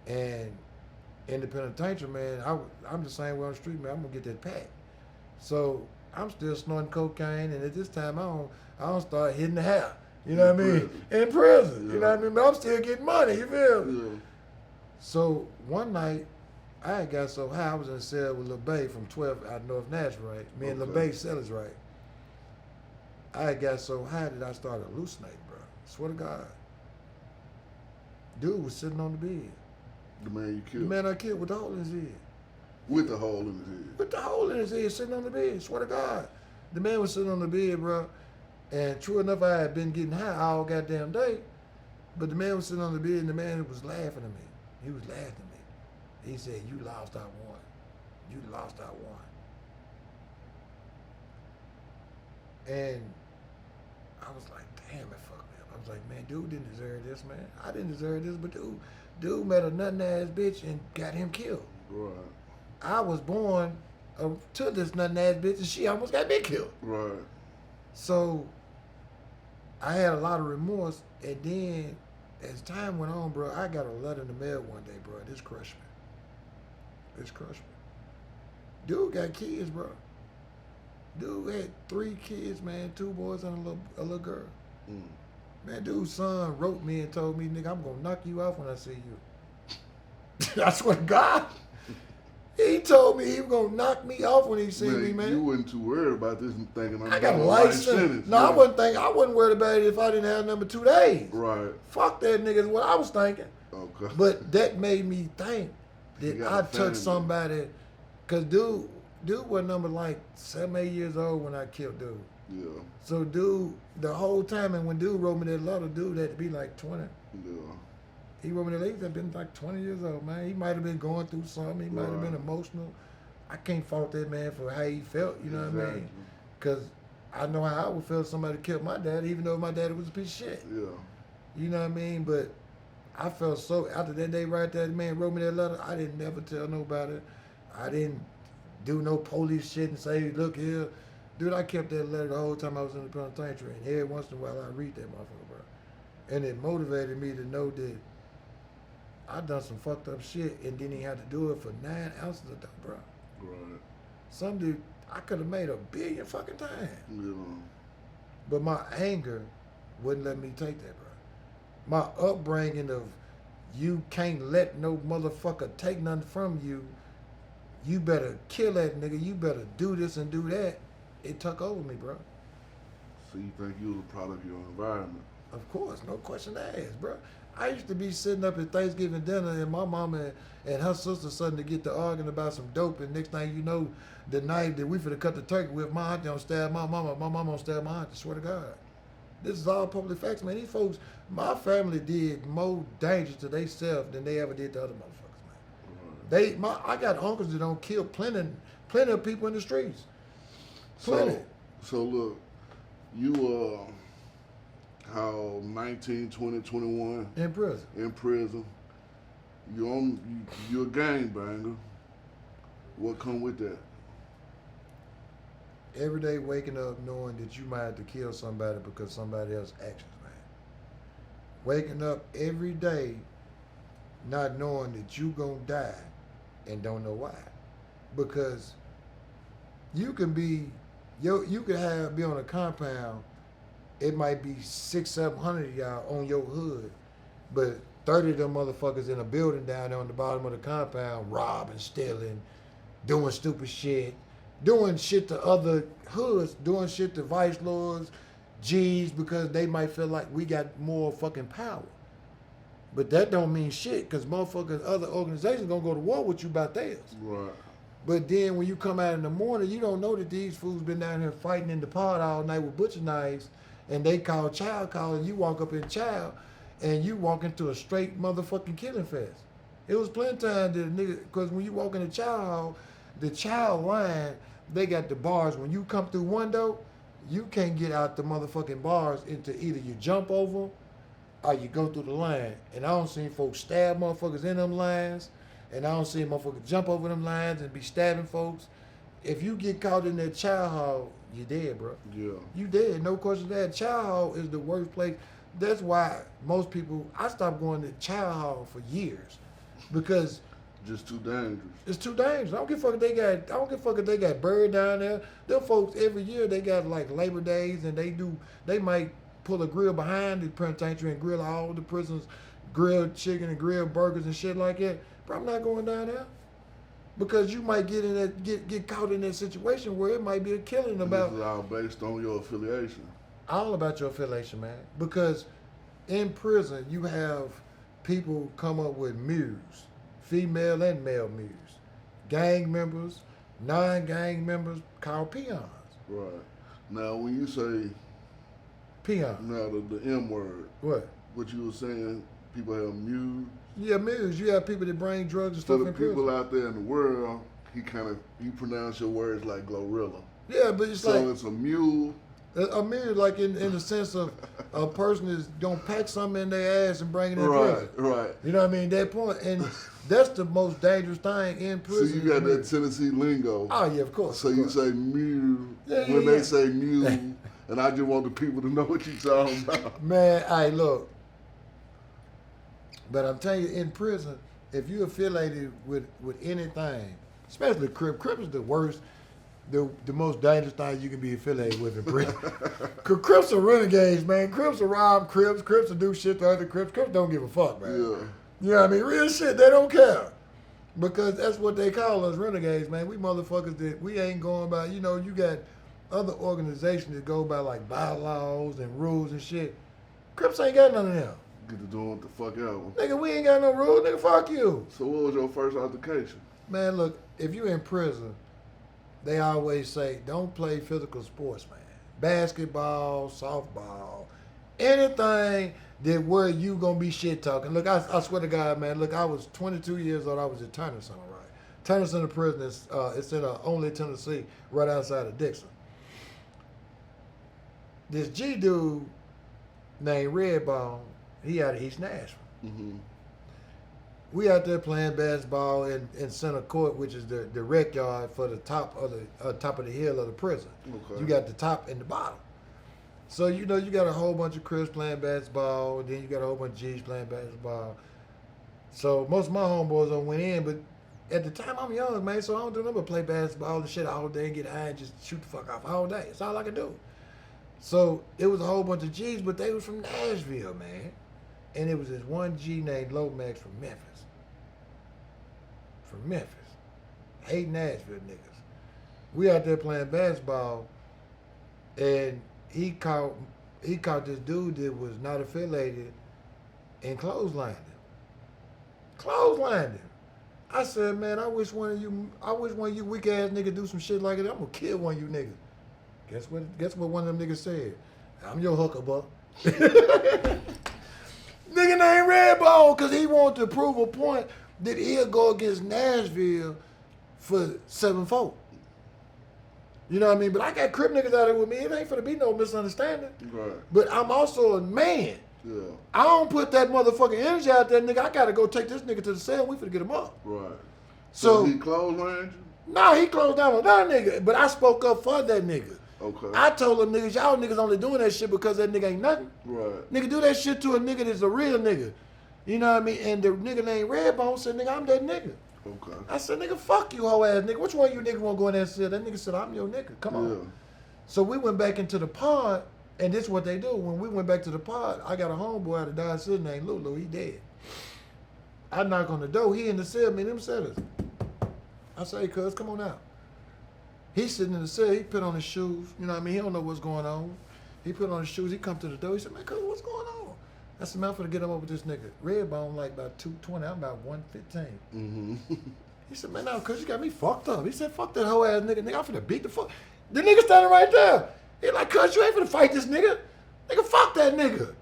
and in the penitentiary, man, I'm the same way on the street, man. I'm gonna get that pack. So I'm still snorting cocaine, and at this time, I don't start hitting the hair. You know what I mean? In prison. Yeah. You know what I mean? But I'm still getting money. You feel me? Yeah. So one night, I had got so high, I was in a cell with Lil Bay from 12 out of North Nashville, right? Me and Lil Okay. Bay sellers, right? I had got so high that I started hallucinating, bro. Swear to God. Dude was sitting on the bed. The man you The killed. man I killed with the hole in his head. With the hole in his head. With the hole in his head, sitting on the bed. Swear to God. The man was sitting on the bed, bro. And true enough, I had been getting high all goddamn day. But the man was sitting on the bed, and the man was laughing at me. He was laughing at me. He said, "You lost, I won. You lost, I won." And I was like, damn, it fucked me up. I was like, man, dude didn't deserve this, man. I didn't deserve this, but dude met a nothing ass bitch and got him killed. Right. I was born to this nothing ass bitch, and she almost got me killed. Right. So I had a lot of remorse, and then as time went on, bro, I got a letter in the mail one day, bro. This crushed me. This crushed me. Dude got kids, bro. Dude had 3 kids, man, 2 boys and a little girl. Mm. Man, dude's son wrote me and told me, nigga, I'm gonna knock you out when I see you. I swear to God. He told me he was gonna knock me off when he see me, man. You wasn't too worried about this and thinking I'm I got a doing life life sentence. No, yeah. I wasn't worried about it if I didn't have number 2 days. Right. Fuck that nigga is what I was thinking. Okay. But that made me think You that got I a took family. somebody, cause dude was number like 7, 8 years old when I killed dude. Yeah. So dude, the whole time, and when dude wrote me that letter, dude had to be like 20. Yeah. He wrote me that letter, he had been like 20 years old, man. He might have been going through something. He might have been Right. emotional. I can't fault that man for how he felt, you know what I mean? Exactly. Because I know how I would feel if somebody killed my dad, even though my daddy was a piece of shit. Yeah. You know what I mean? But I felt so, after that day right there, the man wrote me that letter, I didn't never tell nobody. I didn't do no police shit and say, look here. Dude, I kept that letter the whole time I was in the penitentiary, and every once in a while I read that motherfucker, bro. And it motivated me to know that I done some fucked up shit and didn't even have to do it for 9 ounces of dope, bro. Right. Some dude, I could have made $1 billion fucking times. Yeah. But my anger wouldn't let me take that, bro. My upbringing of you can't let no motherfucker take nothing from you. You better kill that nigga. You better do this and do that. It took over me, bro. So you think you was a product of your environment? Of course, no question asked, bro. I used to be sitting up at Thanksgiving dinner and my mama and her sister starting to get to arguing about some dope, and next thing you know, the knife that we finna cut the turkey with, my auntie don't stab my mama don't stab my auntie, swear to God. This is all public facts, man. These folks, my family did more damage to themselves than they ever did to other motherfuckers, man. I got uncles that don't kill plenty of people in the streets. Plenty. So look, You how 19, 20, 21 In prison. in prison. You're a gangbanger. What come with that? Every day waking up knowing that you might have to kill somebody because somebody else's actions, man. Waking up every day not knowing that you gonna die and don't know why. Because you can be be on a compound, it might be 600-700 of y'all on your hood, but 30 of them motherfuckers in a building down there on the bottom of the compound, robbing, stealing, doing stupid shit, doing shit to other hoods, doing shit to vice lords, G's, because they might feel like we got more fucking power. But that don't mean shit, because motherfuckers, other organizations gonna go to war with you about theirs. Right. But then when you come out in the morning, you don't know that these fools been down here fighting in the pod all night with butcher knives, and they call child call, and you walk up in child, and you walk into a straight motherfucking killing fest. It was plenty of time that a nigga, because when you walk in the child hall, the child line, they got the bars. When you come through one door, you can't get out the motherfucking bars into either you jump over or you go through the line. And I don't see folks stab motherfuckers in them lines, and I don't see motherfuckers jump over them lines and be stabbing folks. If you get caught in that child hall, you dead, bro. Yeah. You dead, no question. That child hall is the worst place. That's why most people, I stopped going to child hall for years, because Just too dangerous. it's too dangerous. I don't give a fuck if they got. I don't give a fuck if they got buried down there. Them folks every year they got like Labor Days, and they might pull a grill behind the penitentiary and grill all the prisoners, grilled chicken and grilled burgers and shit like that. But I'm not going down there, because you might get in that get caught in that situation where it might be a killing And about. this is all based on your affiliation. All about your affiliation, man. Because in prison, you have people come up with muse, female and male muse, gang members, non-gang members called peons. Right. Now, when you say Peon. now the M word, What? you were saying, people have muse. Yeah, muse. You have people that bring drugs and For stuff the in people prison. out there in the world, he pronounce your words like Glorilla. Yeah, but it's So like it's a mule. a muse, like in the sense of a person is gonna pack something in their ass and bring it in prison. Right. You know what I mean? That point, and that's the most dangerous thing in So prison. you got that Muse. Tennessee lingo. Oh yeah, of course. So of you course. say mule Yeah, when yeah. they say mule, and I just want the people to know what you're talking about. Man, I look. But I'm telling you, in prison, if you're affiliated with anything, especially Crip is the worst, the most dangerous thing you can be affiliated with in prison. 'Cause Crips are renegades, man. Crips will rob Crips. Crips will do shit to other Crips. Crips don't give a fuck, man. Yeah. You know what I mean? Real shit, they don't care. Because that's what they call us, renegades, man. We motherfuckers that we ain't going by, you know, you got other organizations that go by like bylaws and rules and shit. Crips ain't got none of them. Get to doing what the fuck out. Nigga, we ain't got no rules, nigga, fuck you. So what was your first altercation? Man, look, if you in prison, they always say, don't play physical sports, man. Basketball, softball, anything that where you gonna be shit talking. Look, I swear to God, man, look, I was 22 years old, I was at Turner Center, right? Turner Center prison is, it's in Only, Tennessee, right outside of Dixon. This G dude named Redbone, he out of East Nashville. Mm-hmm. We out there playing basketball in center court, which is the rec yard for the top of the hill of the prison. Okay. You got the top and the bottom. So you know you got a whole bunch of Crips playing basketball, and then you got a whole bunch of G's playing basketball. So most of my homeboys don't went in, but at the time I'm young, man, so I don't do nothing but play basketball and shit all day and get high and just shoot the fuck off all day. That's all I can do. So it was a whole bunch of G's, but they was from Nashville, man. And it was this one G named Lomax from Memphis. From Memphis. Hate Nashville niggas. We out there playing basketball, and he caught this dude that was not affiliated and clotheslined him. Clotheslined him. I said, man, I wish one of you weak ass niggas do some shit like that. I'm gonna kill one of you niggas. Guess what one of them niggas said? I'm your hooker, buck. Nigga named Redbone, because he wanted to prove a point that he'll go against Nashville for 7-4. You know what I mean? But I got crip niggas out there with me. It ain't finna be no misunderstanding. Right. But I'm also a man. Yeah. I don't put that motherfucking energy out there, nigga. I gotta go take this nigga to the cell. We finna get him up. Right. So he closed line you? nah, he closed down on that nigga. But I spoke up for that nigga. Okay. I told them niggas, y'all niggas only doing that shit because that nigga ain't nothing. Right. Nigga, do that shit to a nigga that's a real nigga. You know what I mean? And the nigga named Redbone said, nigga, I'm that nigga. Okay. I said, nigga, fuck you, hoe ass nigga. Which one of you niggas want to go in there and say? That nigga said, I'm your nigga. Come on. Yeah. So we went back into the pod, and this is what they do. When we went back to the pod, I got a homeboy out of Dodge City named Lulu. He dead. I knock on the door. He in the cell, me and them sellers. I say, cuz, come on out. He's sitting in the cell. He put on his shoes. You know what I mean? He don't know what's going on. He put on his shoes. He come to the door. He said, man, cuz, what's going on? I said, man, I'm finna get up with this nigga. Redbone like about 220. I'm about 115. Mm-hmm. He said, man, no, cuz you got me fucked up. He said, fuck that hoe ass nigga. Nigga, I'm finna beat the fuck. The nigga standing right there. He like, cuz you ain't finna fight this nigga. Nigga, fuck that nigga.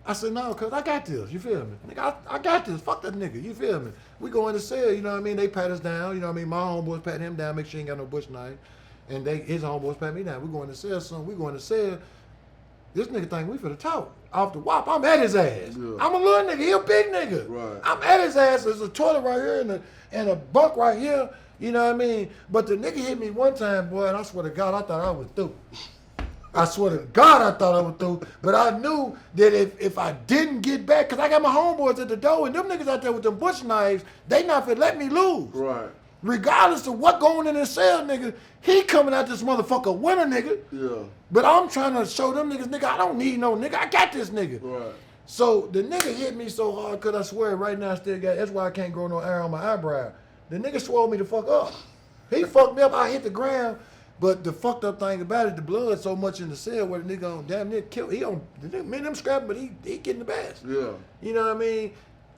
I said, no, cuz I got this. You feel me? Nigga, I got this. Fuck that nigga. You feel me? We go in the cell, you know what I mean? They pat us down. You know what I mean? My homeboys pat him down, make sure he ain't got no bush knife. And his homeboys pat me down. We go in the cell, son. We go in the cell. This nigga think we finna talk. Off the wop, I'm at his ass. Yeah. I'm a little nigga. He a big nigga. Right. I'm at his ass. There's a toilet right here and a bunk right here. You know what I mean? But the nigga hit me one time, boy, and I swear to God, I thought I was through. I swear to God, I thought I was through. But I knew that if I didn't get back, because I got my homeboys at the door, and them niggas out there with them bush knives, they not finna let me lose. Right. Regardless of what going in his cell, nigga, he coming out this motherfucker winner, nigga. Yeah. But I'm trying to show them niggas, nigga, I don't need no nigga. I got this nigga. Right. So the nigga hit me so hard, cause I swear right now I still got, that's why I can't grow no hair on my eyebrow. The nigga swole me the fuck up. He fucked me up, I hit the ground, but the fucked up thing about it, the blood so much in the cell where the nigga on damn near kill, he on, the nigga, me and him scrapping, but he getting the best. Yeah. You know what I mean?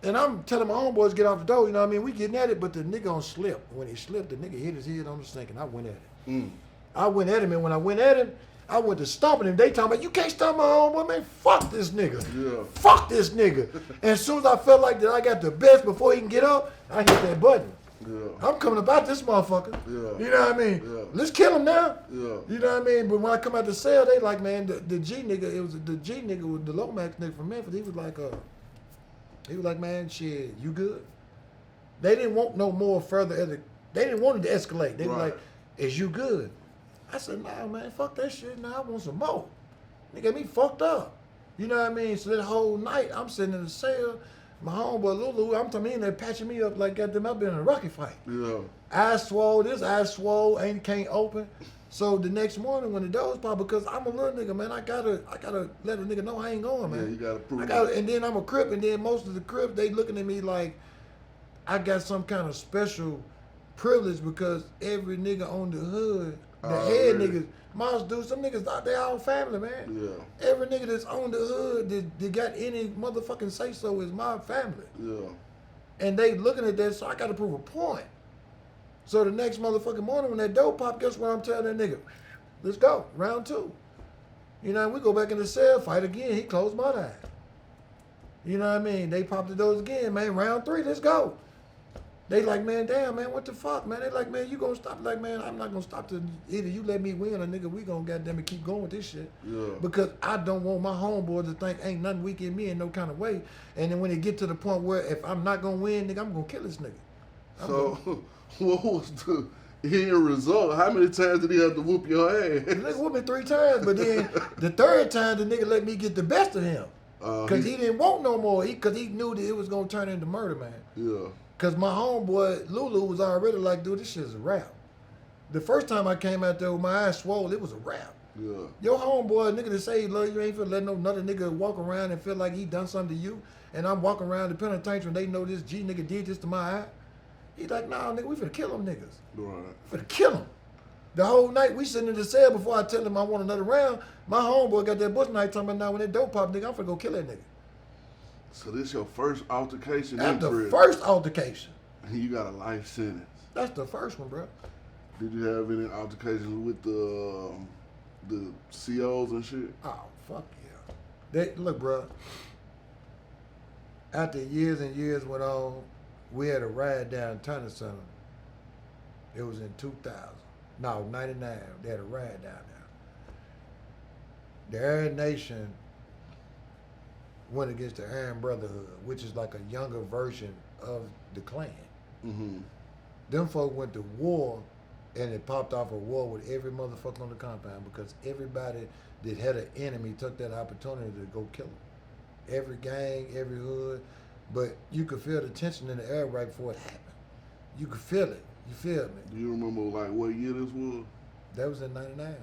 And I'm telling my homeboys to get off the door, you know what I mean? We getting at it, but the nigga on slip. When he slipped, the nigga hit his head on the sink, and I went at it. Mm. I went at him, and when I went at him, I went to stomping him. They talking about, you can't stomp my homeboy, man. Fuck this nigga. Yeah. Fuck this nigga. And as soon as I felt like that I got the best before he can get up, I hit that button. Yeah. I'm coming about this motherfucker. Yeah. You know what I mean? Yeah. Let's kill him now. Yeah. You know what I mean? But when I come out the cell, they like, man, the G nigga, it was the G nigga with the Lomax nigga from Memphis. He was like, man, shit, you good? They didn't want no more further. They didn't want it to escalate. They were Right. like, is you good? I said, nah, man, fuck that shit. Nah, I want some more. They got me fucked up. You know what I mean? So that whole night, I'm sitting in the cell. My homeboy Lulu, I'm telling you, they're patching me up like goddamn, I've been in a rocket fight. Yeah. Eyes swole, this eye swole, can't open. So the next morning when the doors pop, because I'm a little nigga, man, I gotta let a nigga know I ain't going, man. Yeah, you gotta prove And then I'm a Crip, and then most of the Crips, they looking at me like I got some kind of special privilege because every nigga on the hood, the head Already. niggas, Mouse dudes, some niggas out there all family, man. Yeah. Every nigga that's on the hood that got any motherfucking say so is my family. Yeah. And they looking at that, so I gotta prove a point. So the next motherfucking morning when that door pop, guess what I'm telling that nigga? Let's go, round two. You know, we go back in the cell, fight again, he closed my eye. You know what I mean? They pop the doors again, man, round three, let's go. They like, man, damn, man, what the fuck, man? They like, man, you gonna stop? Like, man, I'm not gonna stop till either you let me win or nigga, we gonna goddamn it keep going with this shit. Yeah. Because I don't want my homeboys to think ain't nothing weak in me in no kind of way. And then when it get to the point where if I'm not gonna win, nigga, I'm gonna kill this nigga. So, what was the end result? How many times did he have to whoop your The ass? nigga whooped me 3 times, but then the third time the nigga let me get the best of him. Cause he didn't want no more. Cause he knew that it was gonna turn into murder, man. Yeah. Cause my homeboy Lulu was already like, dude, this shit's a rap. The first time I came out there with my eyes swollen, it was a rap. Yeah. Your homeboy, nigga that say he love you, ain't finna let no another nigga walk around and feel like he done something to you. And I'm walking around the penitentiary and they know this G nigga did this to my eye. He like, nah, nigga, we finna kill them niggas. Right. We finna kill them. The whole night we sitting in the cell before I tell him I want another round. My homeboy got that bush knife talking about now when that dope pop, nigga, I'm finna go kill that nigga. So this your first altercation in That's the prison. first altercation. You got a life sentence. That's the first one, bro. Did you have any altercations with the COs and shit? Oh, fuck yeah. Look, bro. After years and years went on, we had a ride down Turner Center. It was in 2000. No, 99. They had a riot down there. The Aryan Nation went against the Aryan Brotherhood, which is like a younger version of the Klan. Mm-hmm. Them folk went to war, and it popped off a war with every motherfucker on the compound because everybody that had an enemy took that opportunity to go kill them. Every gang, every hood, but you could feel the tension in the air right before it happened. You could feel it. You feel me? Do you remember like what year this was? That was in '99.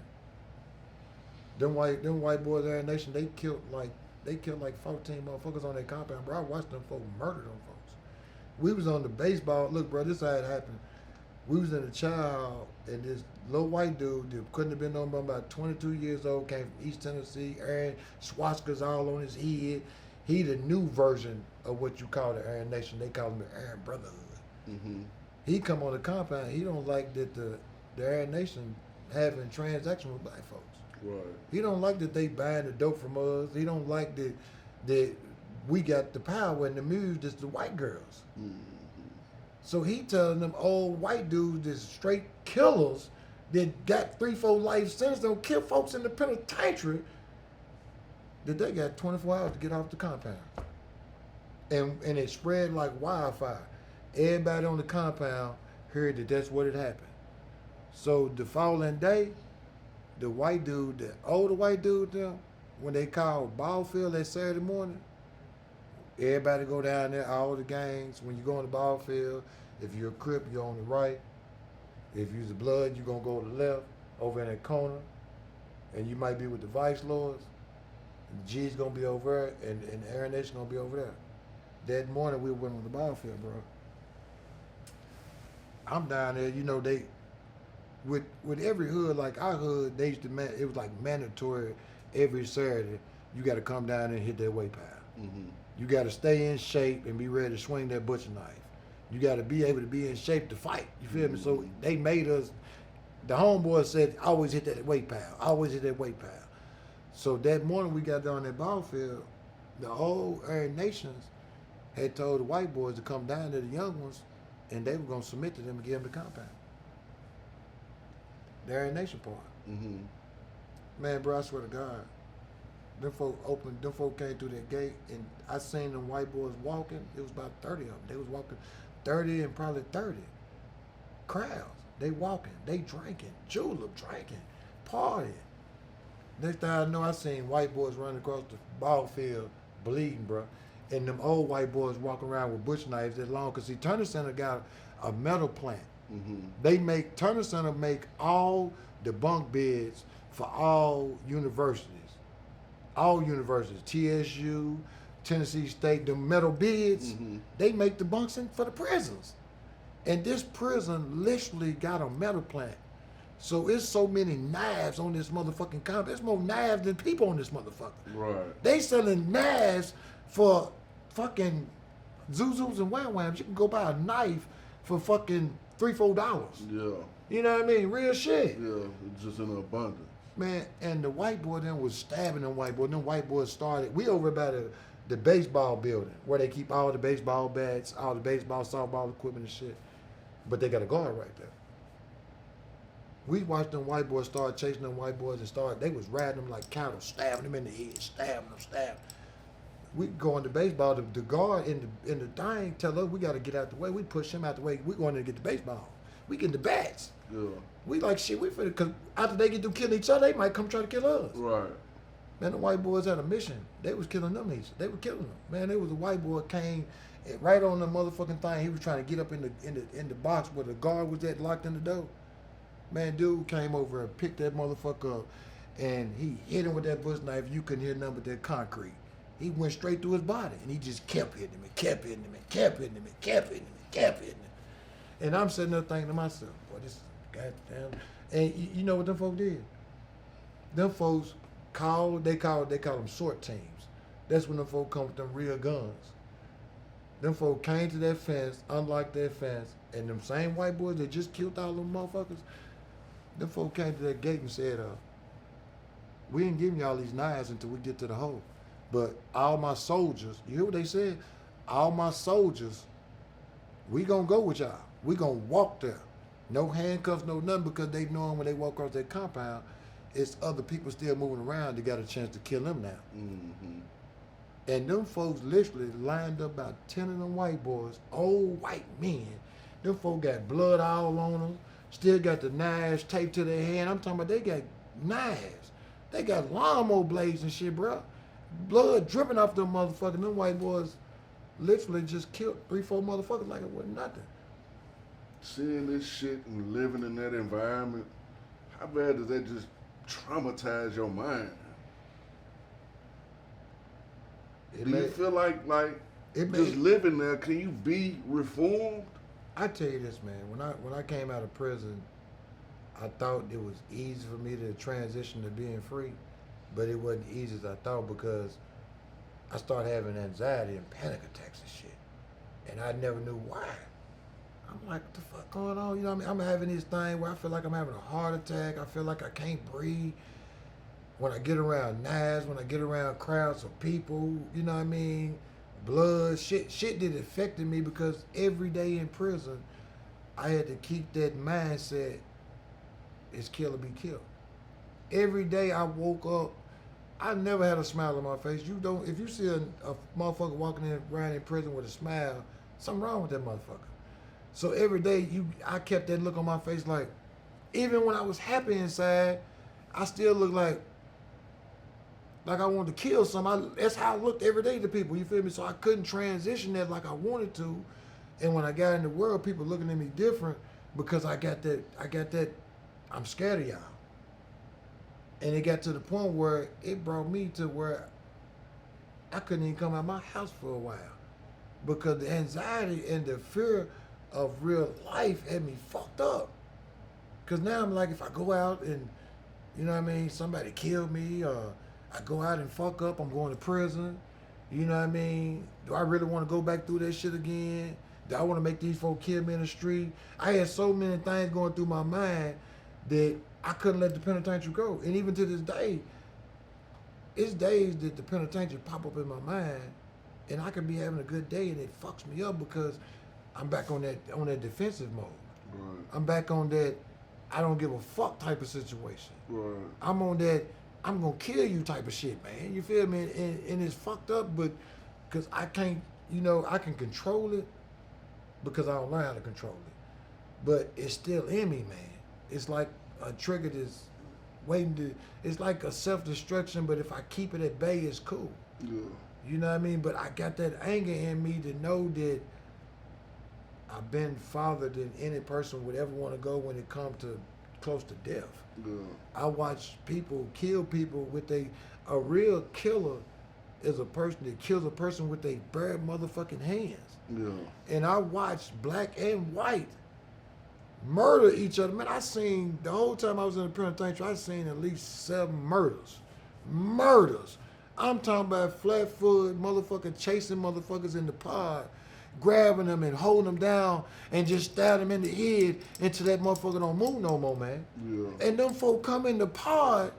Them white boys, Aryan Nation, they killed like 14 motherfuckers on their compound, bro. I watched them folks murder them folks. We was on the baseball. Look, bro, this how it happened. We was in the child, and this little white dude that couldn't have been no more about 22 years old, came from East Tennessee, Aryan swastikas all on his head. He the new version of what you call the Aryan Nation. They call him the Aryan Brotherhood. Mm-hmm. He come on the compound. He don't like that the Aryan Nation having transaction with black folks. Right. He don't like that they buying the dope from us. He don't like that we got the power and the muse is the white girls. Mm-hmm. So he telling them old white dudes that's straight killers that got 3-4 life sentences, don't kill folks in the penitentiary, that they got 24 hours to get off the compound. And it spread like wildfire. Everybody on the compound heard that that's what had happened. So the following day, the white dude, the older white dude there, when they called ball field that Saturday morning, everybody go down there, all the gangs. When you go on the ball field, if you're a Crip, you're on the right. If you're the Blood, you're going to go to the left, over in that corner. And you might be with the Vice Lords. And the G's going to be over there, and the Aryan Nation going to be over there. That morning, we went on the ball field, bro. I'm down there, you know, they... With every hood, like our hood, they used to it was like mandatory every Saturday. You got to come down and hit that weight pile. Mm-hmm. You got to stay in shape and be ready to swing that butcher knife. You got to be able to be in shape to fight. You feel me? So they made us. The homeboys said, "Always hit that weight pile. Always hit that weight pile." So that morning we got down that ball field. The old Aryan Nations had told the white boys to come down to the young ones, and they were gonna submit to them and give them the compound. The Aryan Nation part. Mm-hmm. Man, bro, I swear to God, them folk came through that gate, and I seen them white boys walking. It was about 30 of them. They was walking 30 and probably 30 crowds. They walking, they drinking, julep drinking, partying. Next thing I know, I seen white boys running across the ball field bleeding, bro. And them old white boys walking around with bush knives that long. Because see, Turner Center got a metal plant. Mm-hmm. Turner Center make all the bunk beds for all universities. All universities, TSU, Tennessee State, the metal beds, they make the bunks for the prisons. And this prison literally got a metal plant. So it's so many knives on this motherfucking compound. There's more knives than people on this motherfucker. Right. They selling knives for fucking Zuzus and Wham Whams. You can go buy a knife for fucking $3-4. Yeah. You know what I mean? Real shit. Yeah, it's just in abundance. Man, and the white boy then was stabbing them white boys. Them white boys started. We over by the baseball building where they keep all the baseball bats, all the baseball, softball equipment and shit. But they got a guard right there. We watched them white boys start chasing them white boys and they was riding them like cattle, stabbing them in the head, stabbing them. We go into baseball, the guard in the thing tell us we got to get out the way. We push him out the way. We going to get the baseball. We get the bats. Yeah. We like shit. We finna, cause after they get through killing each other, they might come try to kill us. Right. Man, the white boys had a mission. They was killing them. They were killing them. Man, there was a white boy came right on the motherfucking thing. He was trying to get up in the box where the guard was at, locked in the door. Man, dude came over and picked that motherfucker up, and he hit him with that bush knife. You couldn't hear nothing but that concrete. He went straight through his body, and he just kept hitting him and kept hitting him and kept hitting him and kept hitting him and kept hitting him. And I'm sitting there thinking to myself, boy, this is goddamn. And you know what them folks did? Them folks they call them SWAT teams. That's when them folks come with them real guns. Them folks came to that fence, unlocked that fence, and them same white boys that just killed all them motherfuckers, them folks came to that gate and said, we ain't giving y'all these knives until we get to the hole. But all my soldiers, you hear what they said? All my soldiers, we gonna go with y'all. We gonna walk there. No handcuffs, no nothing, because they know when they walk across that compound, it's other people still moving around. They got a chance to kill them now. Mm-hmm. And them folks literally lined up about 10 of them white boys, old white men. Them folks got blood all on them, still got the knives taped to their hand. I'm talking about they got knives. They got lawnmower blades and shit, bro. Blood dripping off them motherfuckers. Them white boys literally just killed 3-4 motherfuckers like it wasn't nothing. Seeing this shit and living in that environment, how bad does that just traumatize your mind? Do you feel like just living there, can you be reformed? I tell you this, man. When I came out of prison, I thought it was easy for me to transition to being free, but it wasn't easy as I thought, because I started having anxiety and panic attacks and shit, and I never knew why. I'm like, what the fuck going on? You know what I mean? I'm having this thing where I feel like I'm having a heart attack. I feel like I can't breathe. When I get around knives, when I get around crowds of people, you know what I mean? Blood, shit that affected me, because every day in prison, I had to keep that mindset, it's kill or be killed. Every day I woke up, I never had a smile on my face. If you see a motherfucker walking around in prison with a smile, something wrong with that motherfucker. So every day I kept that look on my face, like, even when I was happy inside, I still looked like I wanted to kill somebody. That's how I looked every day to people, you feel me? So I couldn't transition that like I wanted to. And when I got in the world, people looking at me different, because I got that, I'm scared of y'all. And it got to the point where it brought me to where I couldn't even come out of my house for a while, because the anxiety and the fear of real life had me fucked up. Because now I'm like, if I go out and, you know what I mean, somebody killed me, or I go out and fuck up, I'm going to prison. You know what I mean? Do I really want to go back through that shit again? Do I want to make these folks kill me in the street? I had so many things going through my mind that I couldn't let the penitentiary go. And even to this day, it's days that the penitentiary pop up in my mind, and I could be having a good day and it fucks me up, because I'm back on that defensive mode. Right. I'm back on that I don't give a fuck type of situation. Right. I'm on that I'm gonna kill you type of shit, man. You feel me? And it's fucked up, but because I can't, I can control it, because I don't learn how to control it. But it's still in me, man. It's like a trigger that's waiting to, it's like a self-destruction, but if I keep it at bay, it's cool. Yeah. You know what I mean? But I got that anger in me to know that I've been farther than any person would ever want to go when it comes to close to death. Yeah. I watch people kill people with a real killer is a person that kills a person with their bare motherfucking hands. Yeah. And I watched black and white murder each other. Man, I seen, the whole time I was in the penitentiary, I seen at least 7 murders. Murders. I'm talking about flat-foot motherfucker chasing motherfuckers in the pod, grabbing them and holding them down and just stab them in the head until that motherfucker don't move no more, man. Yeah. And them folk come in the pod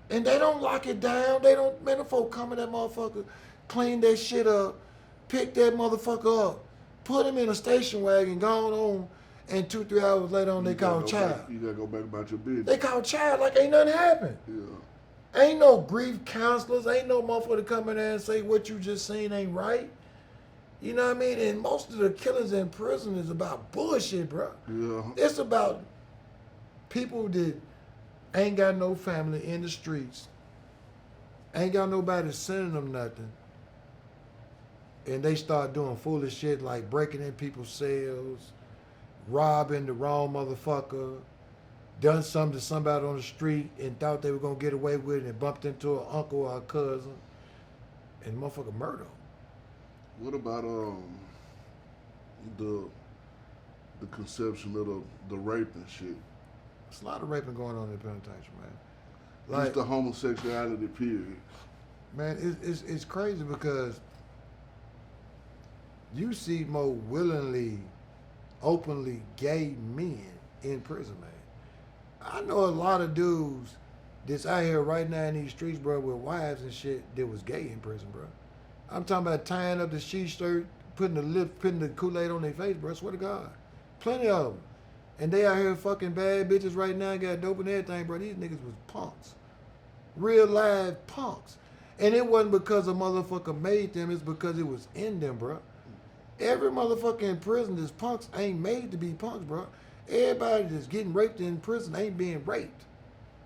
and they don't lock it down. They don't, man, them folk come in that motherfucker, clean that shit up, pick that motherfucker up, put him in a station wagon, gone on, and 2-3 hours later on, they call child. You gotta go back about your business. They call child like ain't nothing happened. Yeah. Ain't no grief counselors. Ain't no motherfucker to come in there and say what you just seen ain't right. You know what I mean? And most of the killings in prison is about bullshit, bro. Yeah. It's about people that ain't got no family in the streets, ain't got nobody sending them nothing, and they start doing foolish shit like breaking in people's cells, robbing the wrong motherfucker, done something to somebody on the street and thought they were gonna get away with it and bumped into an uncle or a cousin, and motherfucker murder 'em. What about the conception of the rape and shit? There's a lot of raping going on in the penitentiary, man. Just the homosexuality period. Man, it's crazy because you see more willingly, openly gay men in prison, man. I know a lot of dudes that's out here right now in these streets, bro, with wives and shit that was gay in prison, bro. I'm talking about tying up the sheet shirt, putting the Kool-Aid on their face, bro. I swear to God. Plenty of them. And they out here fucking bad bitches right now, got dope and everything, bro. These niggas was punks. Real live punks. And it wasn't because a motherfucker made them, it's because it was in them, bro. Every motherfucker in prison that's punks ain't made to be punks, bro. Everybody that's getting raped in prison ain't being raped.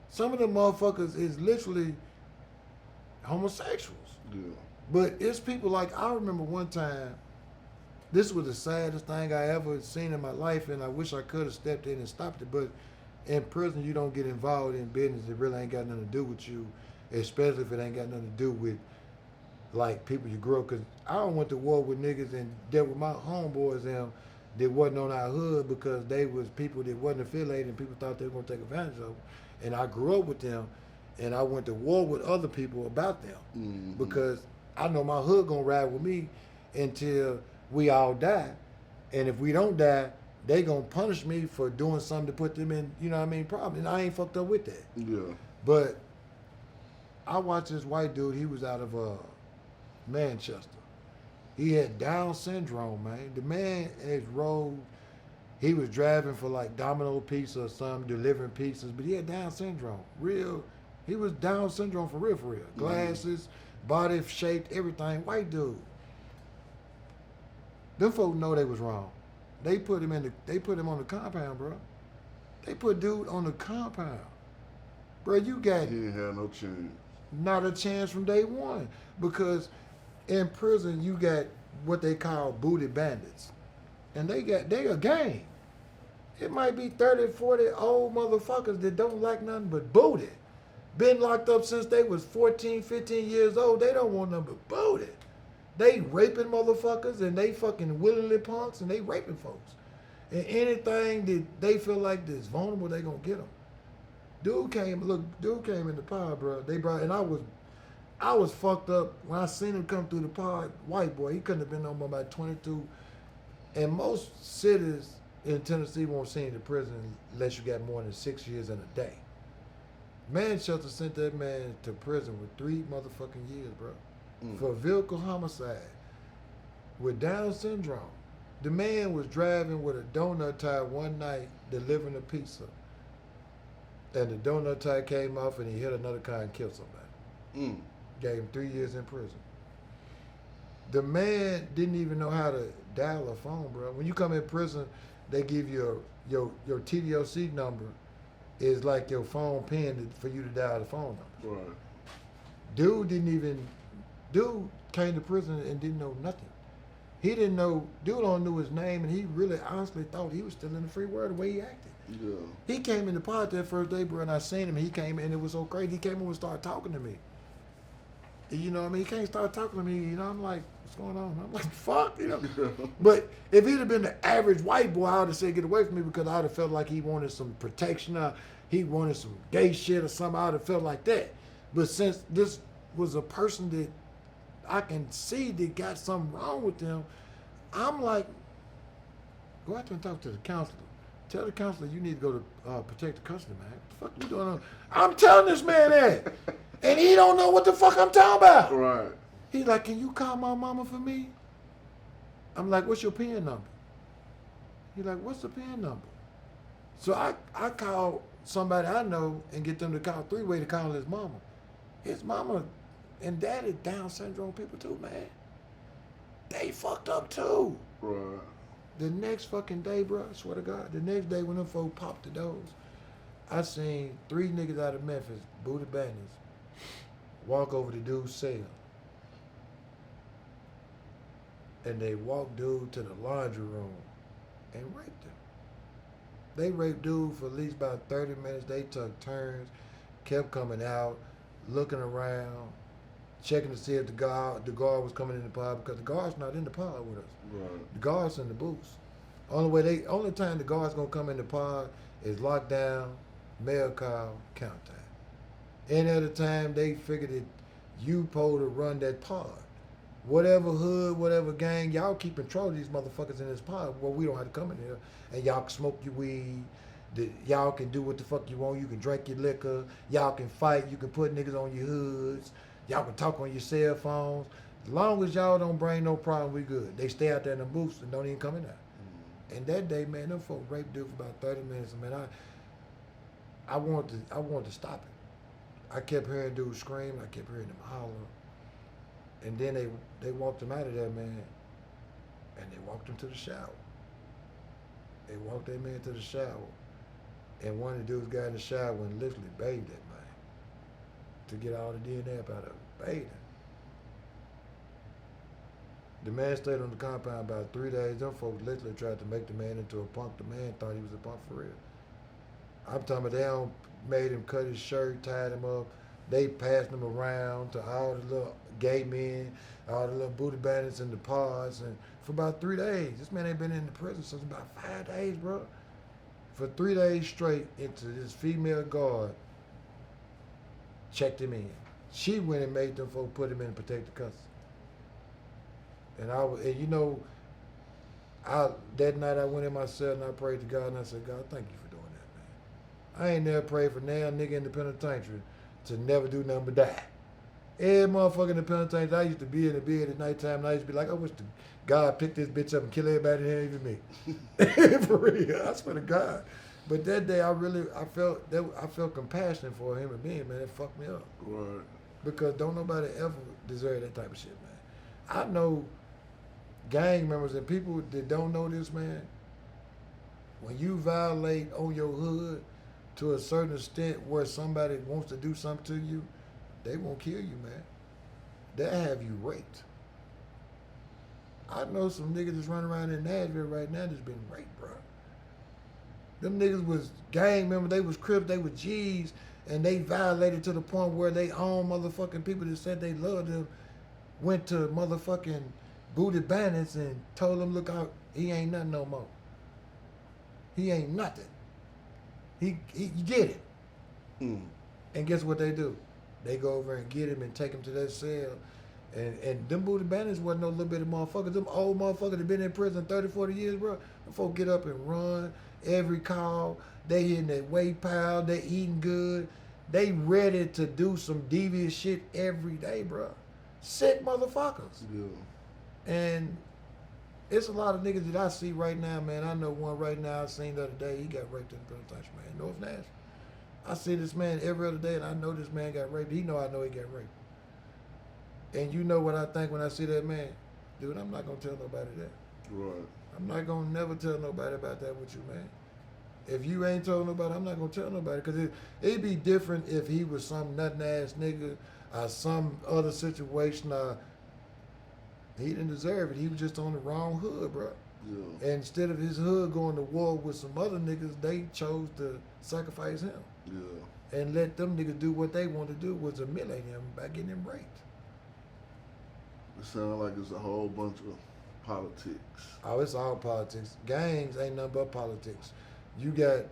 Some of them motherfuckers is literally homosexuals. Yeah. But it's people like, I remember one time, this was the saddest thing I ever seen in my life, and I wish I could have stepped in and stopped it. But in prison, you don't get involved in business that really ain't got nothing to do with you, especially if it ain't got nothing to do with like people you grew up. Cause I don't went to war with niggas and dealt with my homeboys them that wasn't on our hood because they was people that wasn't affiliated and people thought they were gonna take advantage of them. And I grew up with them, and I went to war with other people about them because I know my hood gonna ride with me until we all die. And if we don't die, they gonna punish me for doing something to put them in, you know what I mean, problem. And I ain't fucked up with that. Yeah. But I watched this white dude, he was out of Manchester. He had Down syndrome, man. The man has rolled, he was driving for like Domino Pizza or something, delivering pizzas, but he had Down syndrome. Real, he was Down syndrome for real, for real. Glasses, body shaped, everything, white dude. Them folk know they was wrong. They put him on the compound, bro. They put dude on the compound. Bro, you got He ain't had no chance. not a chance from day one. Because in prison you got what they call booty bandits. And they a gang. It might be 30, 40 old motherfuckers that don't like nothing but booty. Been locked up since they was 14, 15 years old. They don't want nothing but booty. They raping motherfuckers and they fucking willingly punks and they raping folks. And anything that they feel like that's vulnerable, they gonna get them. Dude came in the pod, bro. They brought, and I was fucked up when I seen him come through the pod. White boy, he couldn't have been no more about 22. And most cities in Tennessee won't send you to prison unless you got more than 6 years in a day. Manchester sent that man to prison with 3 motherfucking years, bro. For vehicle homicide with Down syndrome. The man was driving with a donut tire one night delivering a pizza. And the donut tire came off and he hit another car and killed somebody. Gave him 3 years in prison. The man didn't even know how to dial a phone, bro. When you come in prison, they give you your TDOC number is like your phone pin for you to dial the phone number. Right. Dude came to prison and didn't know nothing. He didn't know, dude only knew his name, and he really honestly thought he was still in the free world the way he acted. Yeah. He came in the pod that first day, bro, and I seen him. He came in, and it was so crazy. He came in and started talking to me. You know what I mean? He can't start talking to me, you know, I'm like, what's going on? I'm like, fuck, you know. But if he'd have been the average white boy, I would have said, get away from me, because I would have felt like he wanted some protection, or he wanted some gay shit or something. I would have felt like that. But since this was a person that I can see that got something wrong with them, I'm like, go out there and talk to the counselor. Tell the counselor you need to go to protective custody, man. What the fuck you doing on? I'm telling this man that. And he don't know what the fuck I'm talking about. Right. He's like, can you call my mama for me? I'm like, what's your PIN number? He's like, what's the PIN number? So I call somebody I know and get them to call 3-way to call his mama. His mama and daddy Down syndrome people too, man. They fucked up too. Right. The next fucking day, bro, I swear to God, the next day when them folk popped the doors, I seen 3 niggas out of Memphis, booty bandits, walk over to dude's cell. And they walked dude to the laundry room and raped him. They raped dude for at least about 30 minutes. They took turns, kept coming out, looking around, checking to see if the guard was coming in the pod, because the guard's not in the pod with us. Right. The guard's in the booth. Only time the guard's gonna come in the pod is lockdown, mail call, count time. Any other time they figured that you supposed to run that pod. Whatever hood, whatever gang, y'all keep control of these motherfuckers in this pod. Well, we don't have to come in here and y'all can smoke your weed. Y'all can do what the fuck you want. You can drink your liquor. Y'all can fight. You can put niggas on your hoods. Y'all can talk on your cell phones. As long as y'all don't bring no problem, we good. They stay out there in the booths and don't even come in there. And that day, man, them folk raped dude for about 30 minutes. And man, I wanted to stop it. I kept hearing dudes scream. I kept hearing them holler. And then they walked him out of there, man. And they walked him to the shower. They walked that man to the shower. And one of the dudes got in the shower and literally bathed that man to get all the DNA up out of him. Bathed him. The man stayed on the compound about 3 days. Them folks literally tried to make the man into a punk. The man thought he was a punk for real. I'm talking about they made him cut his shirt, tied him up. They passed him around to all the little gay men, all the little booty bandits in the pods, and for about 3 days. This man ain't been in the prison since about 5 days, bro. For 3 days straight into this female guard, checked him in. She went and made them folks put him in protective custody. And that night I went in my cell and I prayed to God and I said, God, thank you for doing that, man. I ain't never prayed for now nigga in the penitentiary to never do nothing but die. Every motherfucker in the penitentiary, I used to be in the bed at nighttime and I used to be like, I wish the God picked this bitch up and kill everybody here, even me. For real, I swear to God. But that day I felt compassion for a human being, man. It fucked me up. Right. Because don't nobody ever deserve that type of shit, man. I know gang members and people that don't know this, man. When you violate on your hood to a certain extent where somebody wants to do something to you, they won't kill you, man. They'll have you raped. I know some niggas that's running around in Nashville right now that's been raped, bro. Them niggas was gang members, they was Crips, they was G's, and they violated to the point where they own motherfucking people that said they loved them went to motherfucking booty bandits and told them, look out, he ain't nothing no more. He ain't nothing. He get it. Mm. And guess what they do? They go over and get him and take him to that cell. And them booty bandits wasn't no little bitty motherfuckers. Them old motherfuckers that been in prison 30, 40 years, bro. Them folk get up and run every call. They hitting that weight pile. They eating good. They ready to do some devious shit every day, bro. Sick motherfuckers. Yeah. And it's a lot of niggas that I see right now, man. I know one right now I seen the other day. He got raped in the penitentiary, man. North Nash. I see this man every other day, and I know this man got raped. He know I know he got raped. And you know what I think when I see that man? Dude, I'm not going to tell nobody that. Right. I'm not going to never tell nobody about that with you, man. If you ain't told nobody, I'm not going to tell nobody. Because it'd be different if he was some nutting-ass nigga or some other situation. He didn't deserve it. He was just on the wrong hood, bro. Yeah. And instead of his hood going to war with some other niggas, they chose to sacrifice him. Yeah. And let them niggas do what they want to do, was humiliate him by getting him raped. It sounds like it's a whole bunch of politics. Oh, it's all politics. Gangs ain't nothing but politics. You got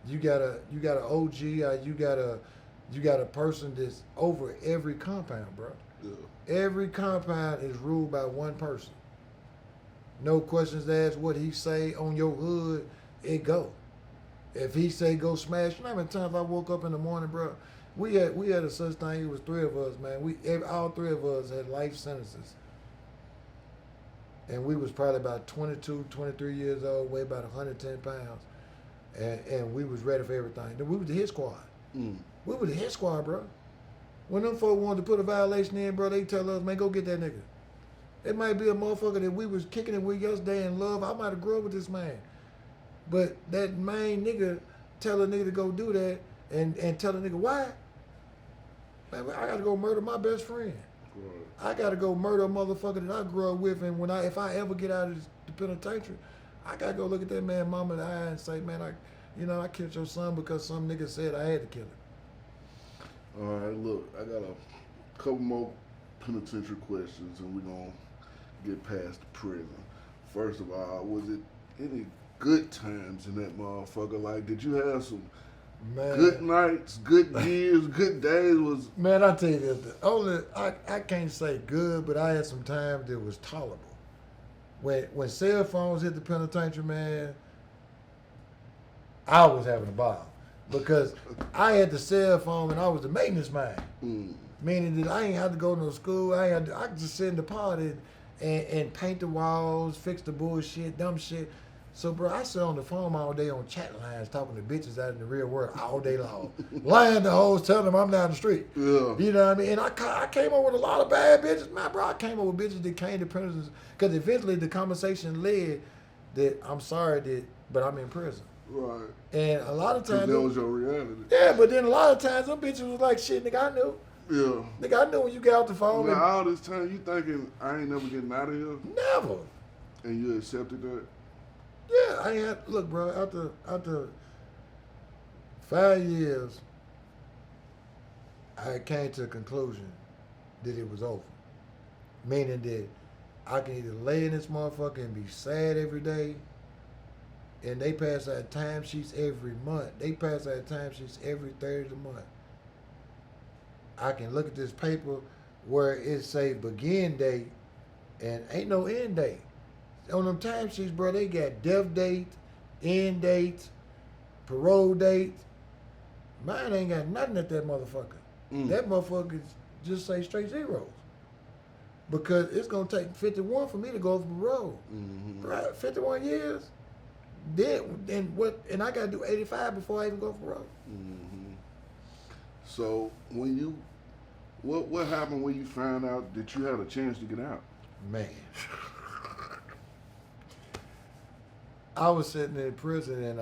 an OG, or you got a person that's over every compound, bro. Yeah. Every compound is ruled by one person. No questions asked. What he say on your hood, it go. If he say go smash, you know how many times I woke up in the morning, bro? We had a such thing. It was 3 of us, man. All 3 of us had life sentences, and we was probably about 22, 23 years old, weighed about 110 pounds, and we was ready for everything. We was the hit squad. Mm. We were the hit squad, bro. When them folk wanted to put a violation in, bro, they tell us, man, go get that nigga. It might be a motherfucker that we was kicking it with yesterday in love. I might have grew up with this man. But that main nigga tell a nigga to go do that and tell a nigga why? Man, I gotta go murder my best friend. Right. I gotta go murder a motherfucker that I grew up with, and if I ever get out of the penitentiary, I gotta go look at that man mama in the eye and say, man, I killed your son because some nigga said I had to kill him. All right, look, I got a couple more penitentiary questions, and we're going to get past the prison. First of all, was it any good times in that motherfucker? Like, did you have some good nights, good years, good days? Man, I tell you this, I can't say good, but I had some time that was tolerable. When cell phones hit the penitentiary, man, I was having a ball. Because I had the cell phone and I was the maintenance man. Mm. Meaning that I ain't had to go to no school. I could just sit in the pod and paint the walls, fix the bullshit, dumb shit. So, bro, I sit on the phone all day on chat lines talking to bitches out in the real world all day long. Lying to hoes, telling them I'm down the street. Yeah. You know what I mean? And I came up with a lot of bad bitches. Man, bro, I came up with bitches that came to prisons. Because eventually the conversation led that I'm sorry, but I'm in prison. Right. And a lot of Because times... that was your reality. Yeah, but then a lot of times them bitches was like, shit, nigga, I knew. Yeah. Nigga, I knew when you get out the phone. Now, all this time, you thinking, I ain't never getting out of here? Never. And you accepted that? Yeah, I ain't had, look, bro, after 5 years, I came to the conclusion that it was over. Meaning that I can either lay in this motherfucker and be sad every day, and they pass out timesheets every month. They pass out timesheets every third of the month. I can look at this paper where it say begin date and ain't no end date. On them timesheets, bro, they got death date, end date, parole date. Mine ain't got nothing at that motherfucker. That motherfucker just say straight zeros. Because it's going to take 51 for me to go for parole. Right? 51 years. Then what? And I got to do 85 before I even go for parole. So, when you... What happened when you found out that you had a chance to get out? Man. I was sitting in prison and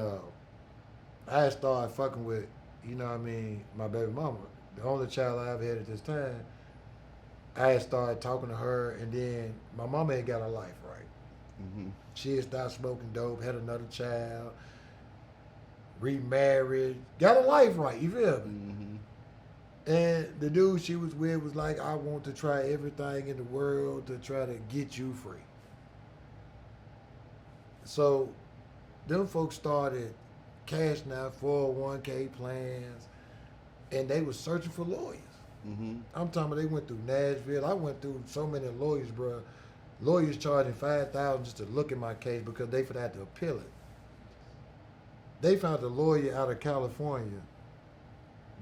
I had started fucking with, you know what I mean, my baby mama. The only child I ever had at this time. I had started talking to her, and then my mama ain't got her life right. She had stopped smoking dope, had another child, remarried, got her life right, you feel me? And the dude she was with was like, I want to try everything in the world to try to get you free. So them folks started cashing out 401k plans, and they was searching for lawyers. I'm talking about they went through Nashville. I went through so many lawyers, bro. Lawyers charging $5,000 just to look at my case because they would have to appeal it. They found a lawyer out of California.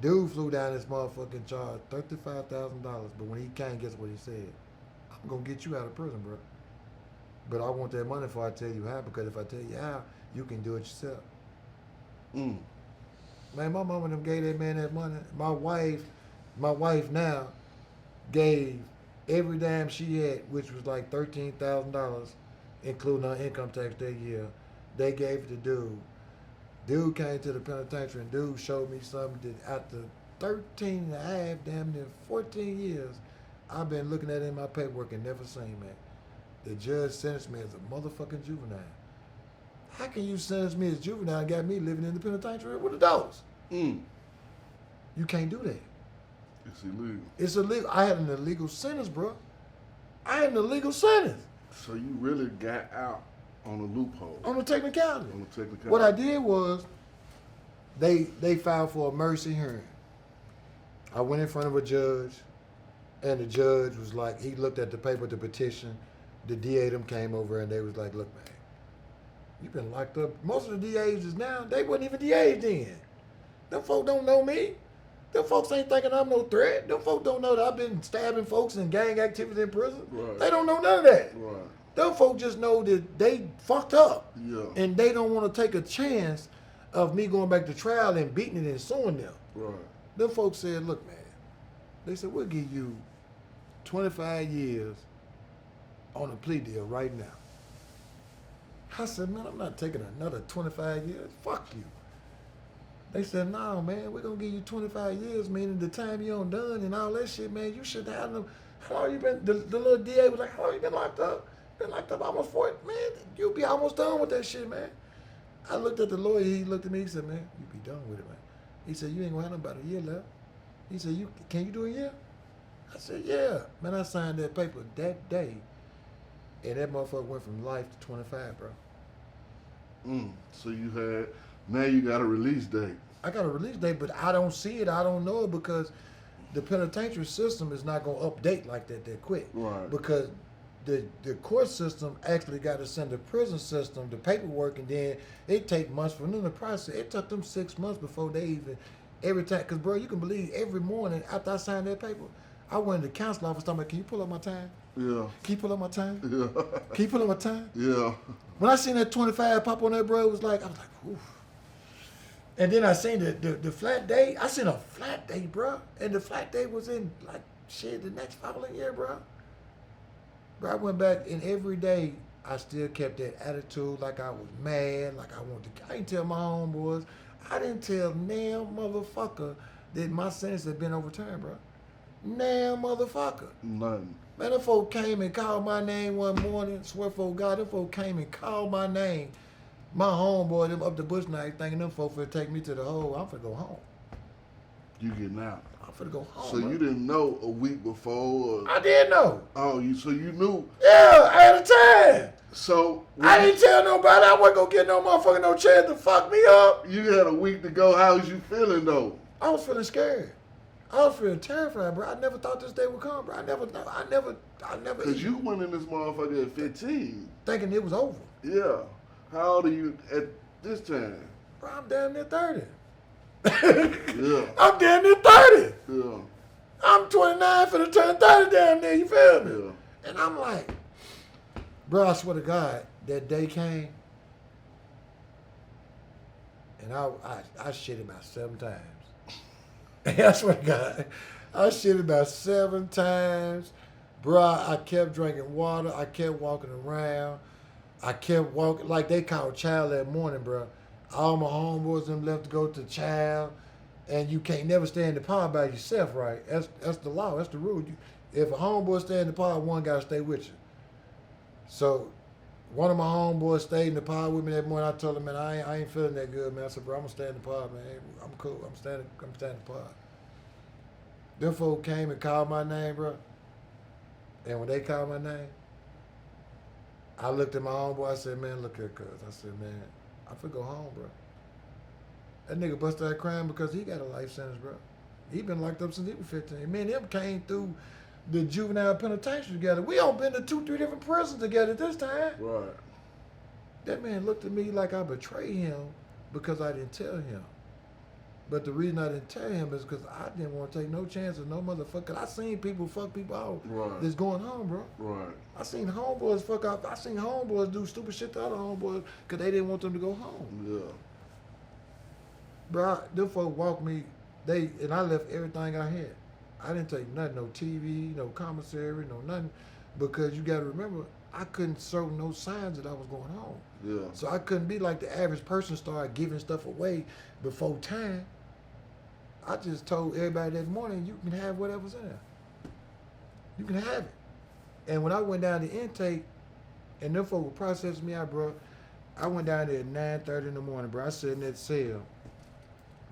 Dude flew down this motherfucking charge $35,000, but when he came, guess what he said? I'm gonna get you out of prison, bro. But I want that money before I tell you how, because if I tell you how, you can do it yourself. Man, my mama them gave that man that money. My wife now gave every dime she had, which was like $13,000, including her income tax that year. They gave it to dude. Dude came to the penitentiary and dude showed me something that after 13 and a half, damn near 14 years, I've been looking at it in my paperwork and never seen, man. The judge sentenced me as a motherfucking juvenile. How can you sentence me as juvenile and got me living in the penitentiary with adults? You can't do that. It's illegal. It's illegal. I had an illegal sentence, bro. I had an illegal sentence. So you really got out on a loophole. On the technicality. On the technicality. What I did was, they filed for a mercy hearing. I went in front of a judge, and the judge was like, he looked at the paper, the petition. The DA them came over and they was like, look, man, you've been locked up. Most of the DAs is now, they wasn't even DAs then. Them folk don't know me. Them folks ain't thinking I'm no threat. Them folks don't know that I've been stabbing folks and gang activity in prison. Right. They don't know none of that. Right. Them folks just know that they fucked up. Yeah. And they don't want to take a chance of me going back to trial and beating it and suing them. Right. Them folks said, look, man, they said, we'll give you 25 years on a plea deal right now. I said, man, I'm not taking another 25 years. Fuck you. They said, no, man, we're going to give you 25 years, meaning the time you on done and all that shit, man, you should have them. How long you been, the little DA was like, how long you been locked up? Been locked up almost 40. Man, you'll be almost done with that shit, man. I looked at the lawyer, he looked at me, he said, man, you be done with it, man. He said, you ain't going to have about a year left. He said, can you do a year? I said, yeah. Man, I signed that paper that day, and that motherfucker went from life to 25, bro. So now you got a release date. I got a release date, but I don't see it. I don't know it because the penitentiary system is not going to update like that quick. Right. Because the court system actually got to send the prison system the paperwork, and then it take months for them to process. It took them 6 months before they even, every time, because, bro, you can believe every morning after I signed that paper, I went to the council office talking about, can you pull up my time? Yeah. Can you pull up my time? Yeah. Can you pull up my time? Yeah. When I seen that 25 pop on that, bro, it was like, I was like, oof. And then I seen the flat day. I seen a flat day, bro. And the flat day was in, like, shit, the next following year, bro. Bro, I went back, and every day, I still kept that attitude like I was mad, like I wanted to. I didn't tell my homeboys. I didn't tell nail motherfucker that my sentence had been overturned, bro. Nail motherfucker. Nothing. Man, them folk came and called my name one morning. Swear for God, them folk came and called my name. My homeboy, them up the bush night, thinking them folk finna take me to the hole. I'm finna go home. You getting out. I'm finna go home. So bro. you didn't know a week before? I did know. So you knew. Yeah, I had a time. So I didn't tell nobody I wasn't gonna get no motherfucker no chance to fuck me up. you had a week to go. How's you feeling though? I was feeling scared. I was feeling terrified, bro. I never thought this day would come, bro. I never. Cause you went in this motherfucker at 15. Thinking it was over. Yeah. How old are you at this time? Bro, I'm damn near 30. Yeah. I'm damn near 30. Yeah. I'm 29 for the turn 30 damn near, you feel me? Yeah. And I'm like, bro, I swear to God, that day came, and I shit about 7 times. I swear to God, I shit about 7 times. Bro, I kept drinking water. I kept walking around. I kept walking, like they called child that morning, bro. All my homeboys them left to go to child, and you can't never stay in the pod by yourself, right? That's the law. That's the rule. If a homeboy stay in the pod, one gotta stay with you. So one of my homeboys stayed in the pod with me that morning. I told him, man, I ain't feeling that good, man. I said, bro, I'm gonna stay in the pod, man. I'm cool. I'm staying in the pod. Them folk came and called my name, bro. And when they called my name, I looked at my homeboy. I said, man, look here, cuz. I said, man, I'm finna go home, bro. That nigga busted out crying because he got a life sentence, bro. He been locked up since he was 15. Me and him came through the juvenile penitentiary together. We all been to 2-3 different prisons together this time. Right. That man looked at me like I betrayed him because I didn't tell him. But the reason I didn't tell him is because I didn't want to take no chances, no motherfucker. I seen people fuck people out Right. that's going home, bro. Right. I seen homeboys fuck out. I seen homeboys do stupid shit to other homeboys because they didn't want them to go home. Yeah. Bro, them folk walked me, and I left everything I had. I didn't take nothing, no TV, no commissary, no nothing, because you got to remember, I couldn't show no signs that I was going home. Yeah. So I couldn't be like the average person, start giving stuff away before time. I just told everybody that morning, you can have whatever's in there. You can have it. And when I went down to intake, and them folk were processing me out, bro, I went down there at 9:30 in the morning, bro. I sat in that cell,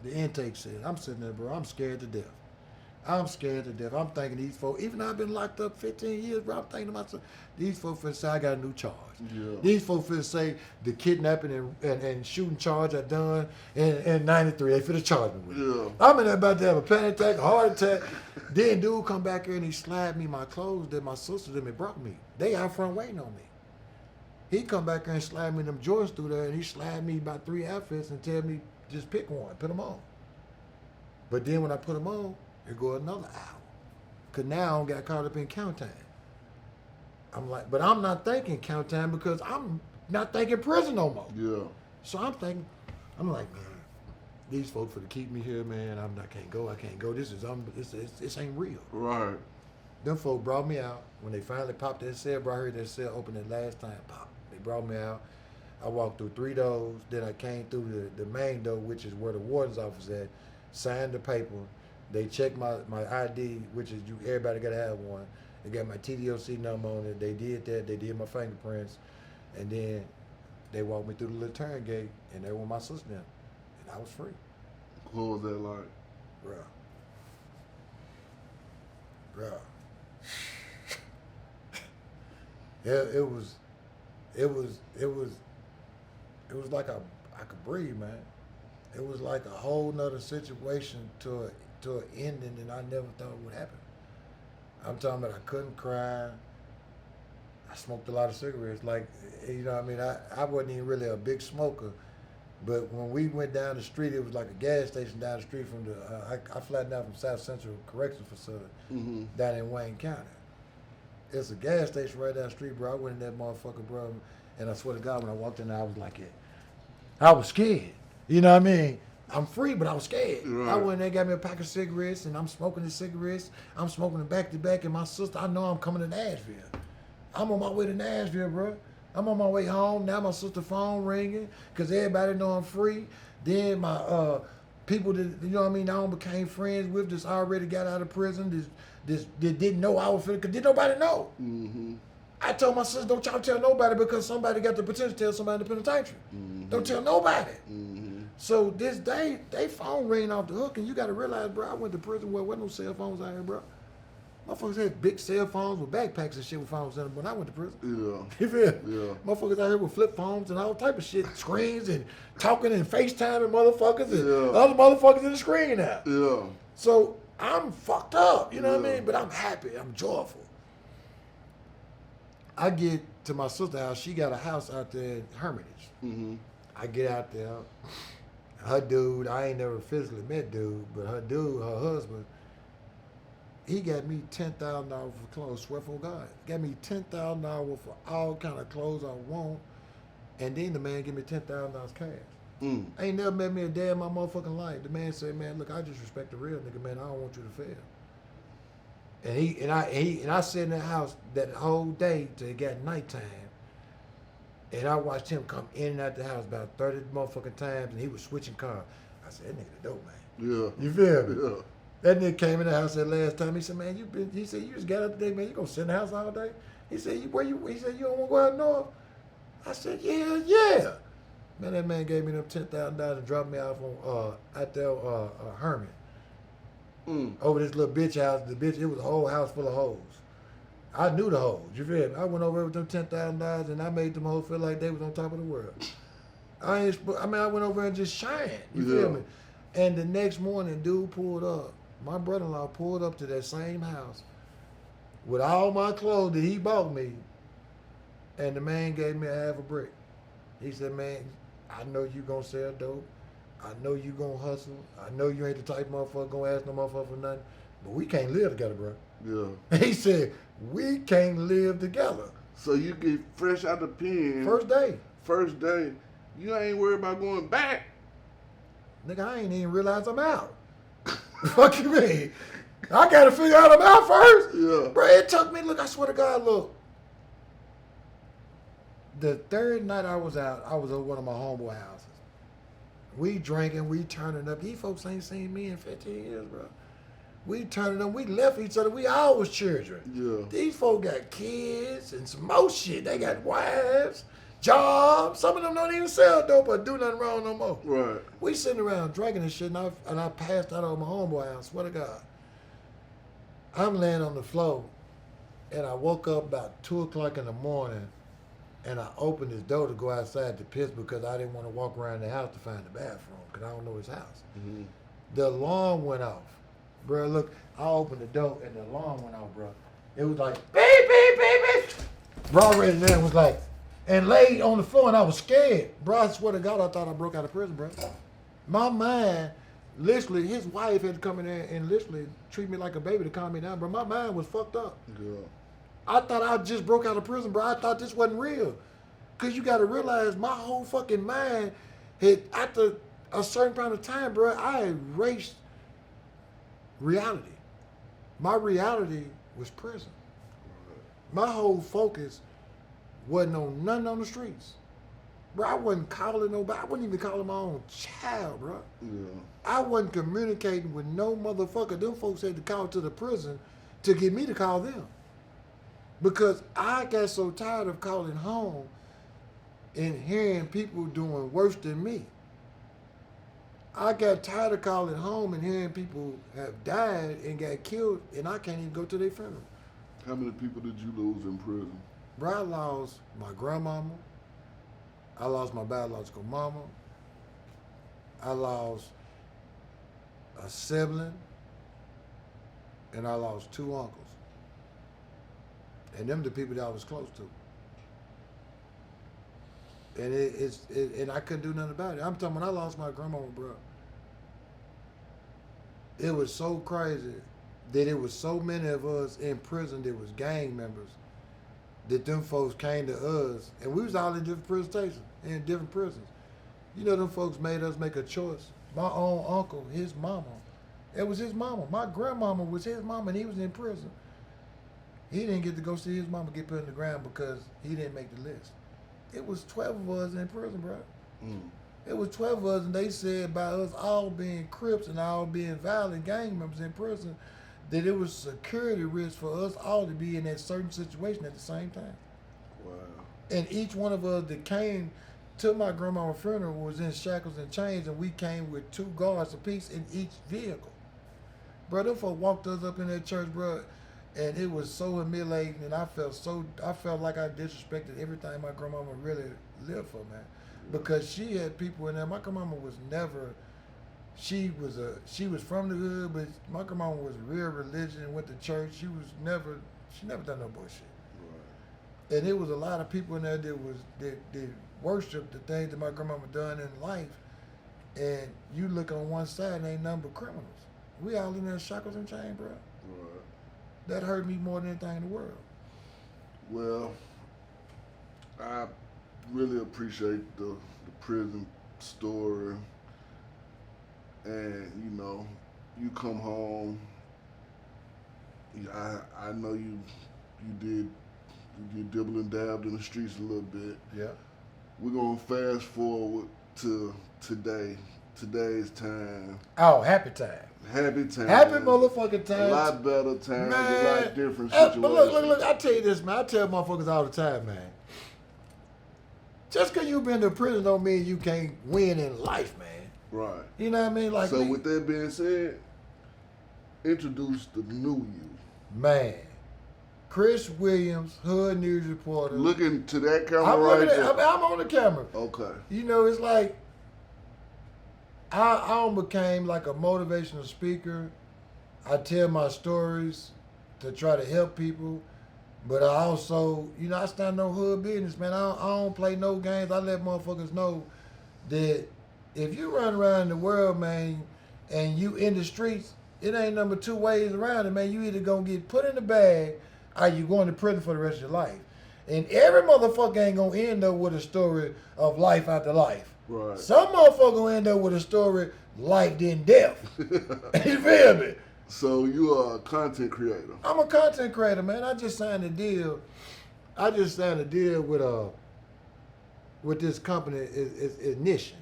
the intake cell. I'm sitting there, bro. I'm scared to death. I'm scared to death. I'm thinking these folks, even though I've been locked up 15 years, bro, I'm thinking to myself, these folks finna say I got a new charge. Yeah. These folks finna say the kidnapping and shooting charge I done in 93. They finna charge me with it. Yeah. I'm in there about to have a panic attack, a heart attack. Then dude come back here and he slapped me my clothes that my sister them had brought me. They out front waiting on me. He come back here and slide me them Jordans through there, and he slide me about 3 outfits and tell me just pick one, put them on. But then when I put them on, it go another hour. Cause now I don't got caught up in count time. I'm like, but I'm not thinking count time because I'm not thinking prison no more. Yeah. So I'm thinking, I'm like, man, these folks for to keep me here, man. I can't go. This ain't real. Right. Them folk brought me out when they finally popped that cell. Bro, I heard that cell open the last time. Pop. They brought me out. I walked through 3 doors. Then I came through the main door, which is where the warden's office at. Signed the paper. They checked my ID, which is everybody gotta have one. They got my TDOC number on it. They did that. They did my fingerprints, and then they walked me through the little turn gate, and they were my sister now, and I was free. What was that like? Bruh. It was like I could breathe, man. It was like a whole nother situation to an ending that I never thought would happen. I'm talking about I couldn't cry. I smoked a lot of cigarettes. Like, you know what I mean? I wasn't even really a big smoker But when we went down the street, it was like a gas station down the street from the. I flattened out from South Central Correctional Facility down in Wayne County. It's a gas station right down the street, bro. I went in that motherfucker, bro, and I swear to God, when I walked in there, I was like, I was scared. You know what I mean? I'm free, but I was scared. Right. I went in there, got me a pack of cigarettes, and I'm smoking the cigarettes. I'm smoking them back to back, and my sister, I know I'm coming to Nashville. I'm on my way to Nashville, bro. I'm on my way home. Now my sister's phone ringing because everybody know I'm free. Then my people that, you know what I mean, I became friends with, just already got out of prison, that didn't know I was finna, because didn't nobody know. I told my sister, don't y'all tell nobody because somebody got the potential to tell somebody in the penitentiary. Don't tell nobody. So this day, they phone ringing off the hook, and you got to realize, bro, I went to prison where there wasn't no cell phones out here, bro. Motherfuckers had big cell phones with backpacks and shit with phones in them when I went to prison. Yeah. You feel? Yeah. Motherfuckers out here with flip phones and all type of shit, screens and talking and FaceTiming motherfuckers and Yeah. other motherfuckers in the screen now. Yeah. So I'm fucked up, you know what I Yeah. mean? But I'm happy, I'm joyful. I get to my sister's house, she got a house out there in Hermitage. I get out there, her dude, I ain't never physically met dude, but her dude, her husband, he got me $10,000 for clothes, swear for God. Got me $10,000 for all kind of clothes I want, and then the man give me $10,000 cash. I ain't never met me a day in my motherfucking life. The man said, man, look, I just respect the real nigga, man. I don't want you to fail. And I sat in the house that whole day till it got nighttime. And I watched him come in and out the house about 30 motherfucking times, and he was switching cars. I said, that nigga the dope, man. Yeah. You feel me? Yeah. That nigga came in the house that last time. He said, man, he said, you just got up today, man. You gonna sit in the house all day? He said, he said, you don't want to go out north? I said, yeah. Man, that man gave me them $10,000 and dropped me off on out there Herman. Over this little bitch house. The bitch, it was a whole house full of hoes. I knew the hoes. You feel me? I went over with them $10,000 and I made them hoes feel like they was on top of the world. I went over and just shined. You feel me? And the next morning, dude pulled up. My brother-in-law pulled up to that same house with all my clothes that he bought me, and the man gave me a half a brick. He said, man, I know you gonna sell dope. I know you gonna hustle. I know you ain't the type of motherfucker gonna ask no motherfucker for nothing, but we can't live together, bro. Yeah. He said, we can't live together. So you get fresh out the pen. First day. You ain't worried about going back. Nigga, I ain't even realize I'm out. Fuck you mean? I gotta figure out I'm out first. Yeah. Bro, it took me, look, I swear to God, look. The third night I was out, I was at one of my homeboy houses. We drinking, we turning up. These folks ain't seen me in 15 years, bro. We turning up, we left each other, we all was children. Yeah. These folks got kids and some more shit. They got wives, jobs. Some of them don't even sell dope or do nothing wrong no more. Right. We sitting around drinking and shit, and I passed out on my homeboy house. Swear to God. I'm laying on the floor, and I woke up about 2 o'clock in the morning, and I opened his door to go outside to piss because I didn't want to walk around the house to find the bathroom because I don't know his house. The alarm went off. Bro, look, I opened the door, and the alarm went off, bro. It was like, beep, beep, beep, beep. Bro, right there was like, and laid on the floor, and I was scared. Bro, I swear to God, I thought I broke out of prison, bro. My mind, literally, his wife had to come in there and literally treat me like a baby to calm me down, bro. My mind was fucked up. Yeah. I thought I just broke out of prison, bro. I thought this wasn't real. Because you got to realize my whole fucking mind had, after a certain amount of time, bro, I erased reality. My reality was prison. My whole focus wasn't on nothing on the streets. Bro, I wasn't calling nobody. I wasn't even calling my own child, bro. Yeah. I wasn't communicating with no motherfucker. Them folks had to call to the prison to get me to call them. Because I got so tired of calling home and hearing people doing worse than me. I got tired of calling home and hearing people have died and got killed, and I can't even go to their funeral. How many people did you lose in prison? Bro, I lost my grandmama. I lost my biological mama. I lost a sibling. And I lost 2 uncles. And them the people that I was close to. And and I couldn't do nothing about it. I'm talking when I lost my grandmama, bro. It was so crazy that it was so many of us in prison that was gang members that them folks came to us, and we was all in different prison stations, in different prisons. You know, them folks made us make a choice. My own uncle, his mama, it was his mama. My grandmama was his mama, and he was in prison. He didn't get to go see his mama get put in the ground because he didn't make the list. It was 12 of us in prison, bro. Mm. It was 12 of us, and they said by us all being Crips and all being violent gang members in prison, that it was security risk for us all to be in that certain situation at the same time. Wow. And each one of us that came to my grandma's funeral was in shackles and chains, and we came with 2 guards apiece in each vehicle. Bro, them folk walked us up in that church, bro, and it was so humiliating, and I felt like I disrespected everything my grandmama really lived for, man. Because she had people in there. My grandmama was never, she was from the hood, but my grandmama was real religious and went to church. She never done no bullshit. Right. And it was a lot of people in there that worshiped the things that my grandmama done in life. And you look on one side, and ain't nothing but criminals. We all in there shackles and chains, bro. Right. That hurt me more than anything in the world. Well, I really appreciate the prison story. And, you know, you come home. I know you dibble and dabbed in the streets a little bit. Yeah. We're going to fast forward to today's time. Oh, happy time. Happy time. Happy motherfucking time. A lot better times, Man. a lot different But situations. look, I tell you this, man. I tell motherfuckers all the time, man. Just because you've been to prison don't mean you can't win in life, man. Right. You know what I mean? Like So me, with that being said, introduce the new you. man. Chris Williams, Hood News Reporter. Looking to that camera I'm right looking there. at, I'm on the camera. Okay. You know, it's like I became like a motivational speaker. I tell my stories to try to help people, but I also, you know, I stand on hood business, man. I don't play no games. I let motherfuckers know that if you run around the world, man, and you in the streets, it ain't number 2 ways around it, man. You either gonna get put in the bag or you going to prison for the rest of your life. And every motherfucker ain't gonna end up with a story of life after life. Right. Some motherfucker gonna end up with a story life then death. You feel me? So you are a content creator. I'm a content creator, man. I just signed a deal. With this company, is Ignition.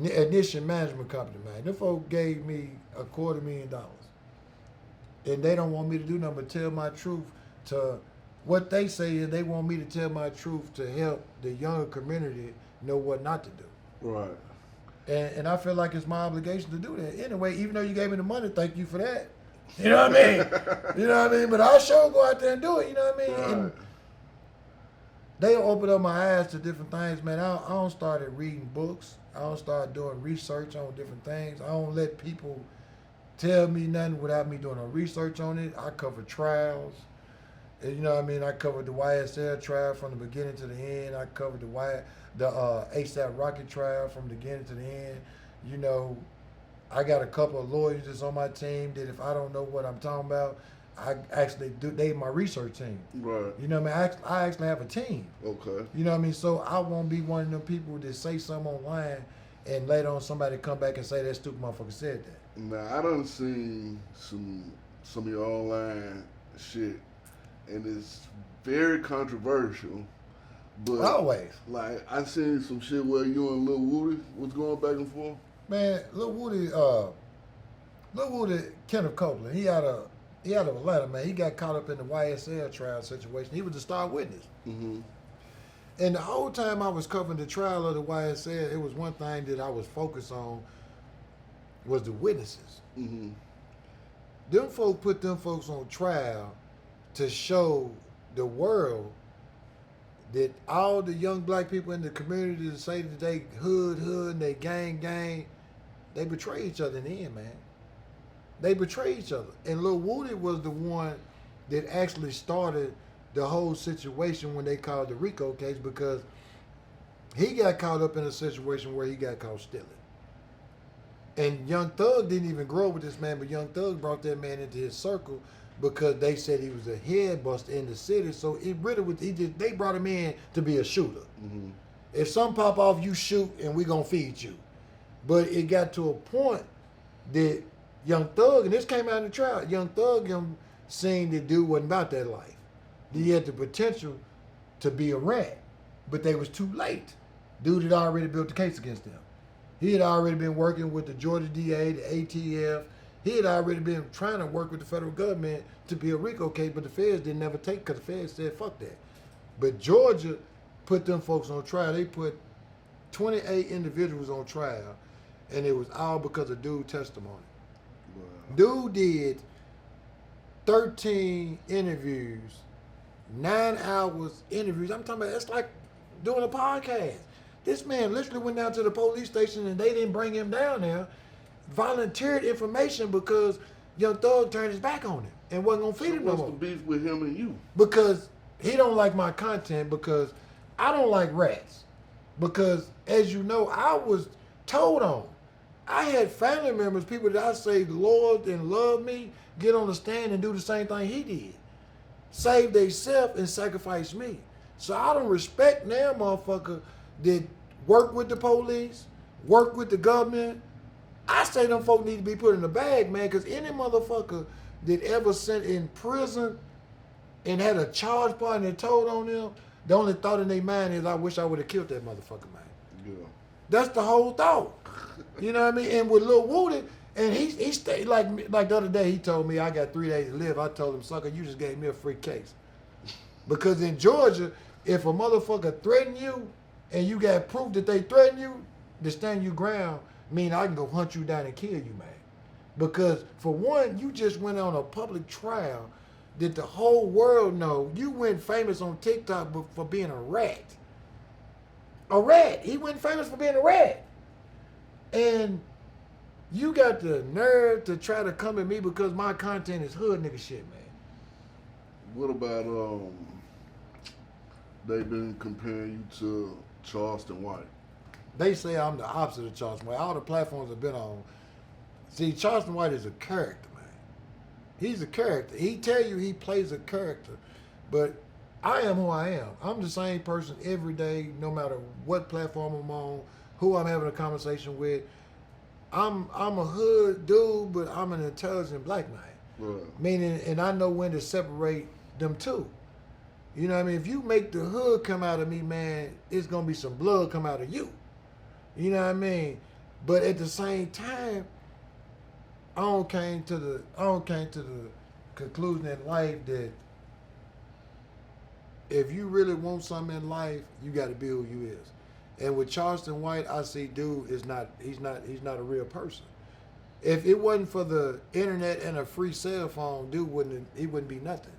Ignition Management Company, man. Them folk gave me $250,000. And they don't want me to do nothing but tell my truth to what they say is they want me to tell my truth to help the younger community know what not to do. Right. And I feel like it's my obligation to do that. Anyway, even though you gave me the money, thank you for that. You know what I mean? You know what I mean? But I'll sure go out there and do it, you know what I mean? Right. And they open up my eyes to different things, man. I don't start reading books. I don't start doing research on different things. I don't let people tell me nothing without me doing no research on it. I cover trials. And you know what I mean? I covered the YSL trial from the beginning to the end. I covered the ASAP Rocky trial from the beginning to the end. You know, I got a couple of lawyers that's on my team that if I don't know what I'm talking about, I actually do. They my research team. Right. You know what I mean? I actually have a team. Okay. You know what I mean? So I won't be one of them people that say something online and later on somebody come back and say that stupid motherfucker said that. Now I done seen some of your online shit, and it's very controversial. But Always. like I seen some shit where you and Lil Woody was going back and forth. Man, Lil Woody, Kenneth Copeland, he out of Atlanta, man. He got caught up in the YSL trial situation. He was the star witness. Mm-hmm. And the whole time I was covering the trial of the YSL, it was one thing that I was focused on was the witnesses. Mm-hmm. Them folk put them folks on trial to show the world that all the young black people in the community that say that they hood, and they gang, they betray each other in the end, man. They betray each other. And Lil Woody was the one that actually started the whole situation when they called the RICO case, because He got caught up in a situation where he got caught stealing. And Young Thug didn't even grow up with this man, but Young Thug brought that man into his circle because they said he was a head buster in the city. So it really was, they brought him in to be a shooter. Mm-hmm. If some pop off, you shoot and we gonna feed you. But it got to a point that Young Thug, and this came out in the trial, Young Thug seen the dude wasn't about that life. He had the potential to be a rat, but they was too late. Dude had already built the case against them. He had already been working with the Georgia DA, the ATF. He had already been trying to work with the federal government to be a RICO case, but the feds didn't ever take because the feds said, fuck that. But Georgia put them folks on trial. They put 28 individuals on trial, and it was all because of dude's testimony. Wow. Dude did 13 interviews, 9 hours interviews. I'm talking about, it's like doing a podcast. This man literally went down to the police station and they didn't bring him down there. Volunteered information because Young Thug turned his back on him and wasn't gonna feed So him no what's more. the beef with him and you? Because he don't like my content because I don't like rats. Because as you know, I was told on. I had family members, people that I say Lord and love me, get on the stand and do the same thing he did. Save theyself and sacrifice me. So I don't respect now motherfucker that work with the police, work with the government. I say them folk need to be put in the bag, man, because any motherfucker that ever sent in prison and had a charge part and told on them, the only thought in their mind is, I wish I would have killed that motherfucker, man. Yeah. That's the whole thought. You know what I mean? And with Lil Woody, and he stayed, like the other day, he told me, I got 3 days to live. I told him, sucker, you just gave me a free case. Because in Georgia, if a motherfucker threaten you, and you got proof that they threaten you, to stand your ground, mean I can go hunt you down and kill you, man. Because for one, you just went on a public trial that the whole world know. You went famous on TikTok for being a rat. A rat. He went famous for being a rat. And you got the nerve to try to come at me because my content is hood nigga shit, man. What about they've been comparing you to Charleston White? They say I'm the opposite of Charleston White. All the platforms I've been on. See, Charleston White is a character, man. He's a character. He tell you he plays a character, but I am who I am. I'm the same person every day, no matter what platform I'm on, who I'm having a conversation with. I'm a hood dude, but I'm an intelligent black man. Right. Meaning, and I know when to separate them two. You know what I mean? If you make the hood come out of me, man, it's gonna be some blood come out of you. You know what I mean? But at the same time, I don't came to the conclusion in life that if you really want something in life, you got to be who you is. And with Charleston White, I see dude he's not a real person. If it wasn't for the internet and a free cell phone, dude wouldn't be nothing.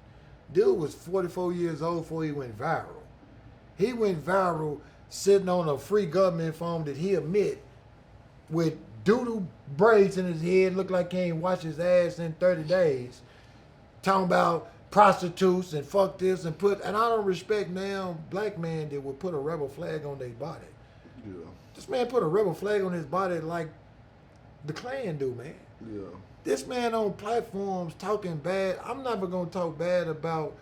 Dude was 44 years old before he went viral. He went viral sitting on a free government phone that he admit with doodle braids in his head, look like he ain't washed his ass in 30 days, talking about prostitutes and fuck this and I don't respect now black man that would put a rebel flag on their body. Yeah. This man put a rebel flag on his body like the Klan do, man. Yeah. This man on platforms talking bad. I'm never gonna talk bad about.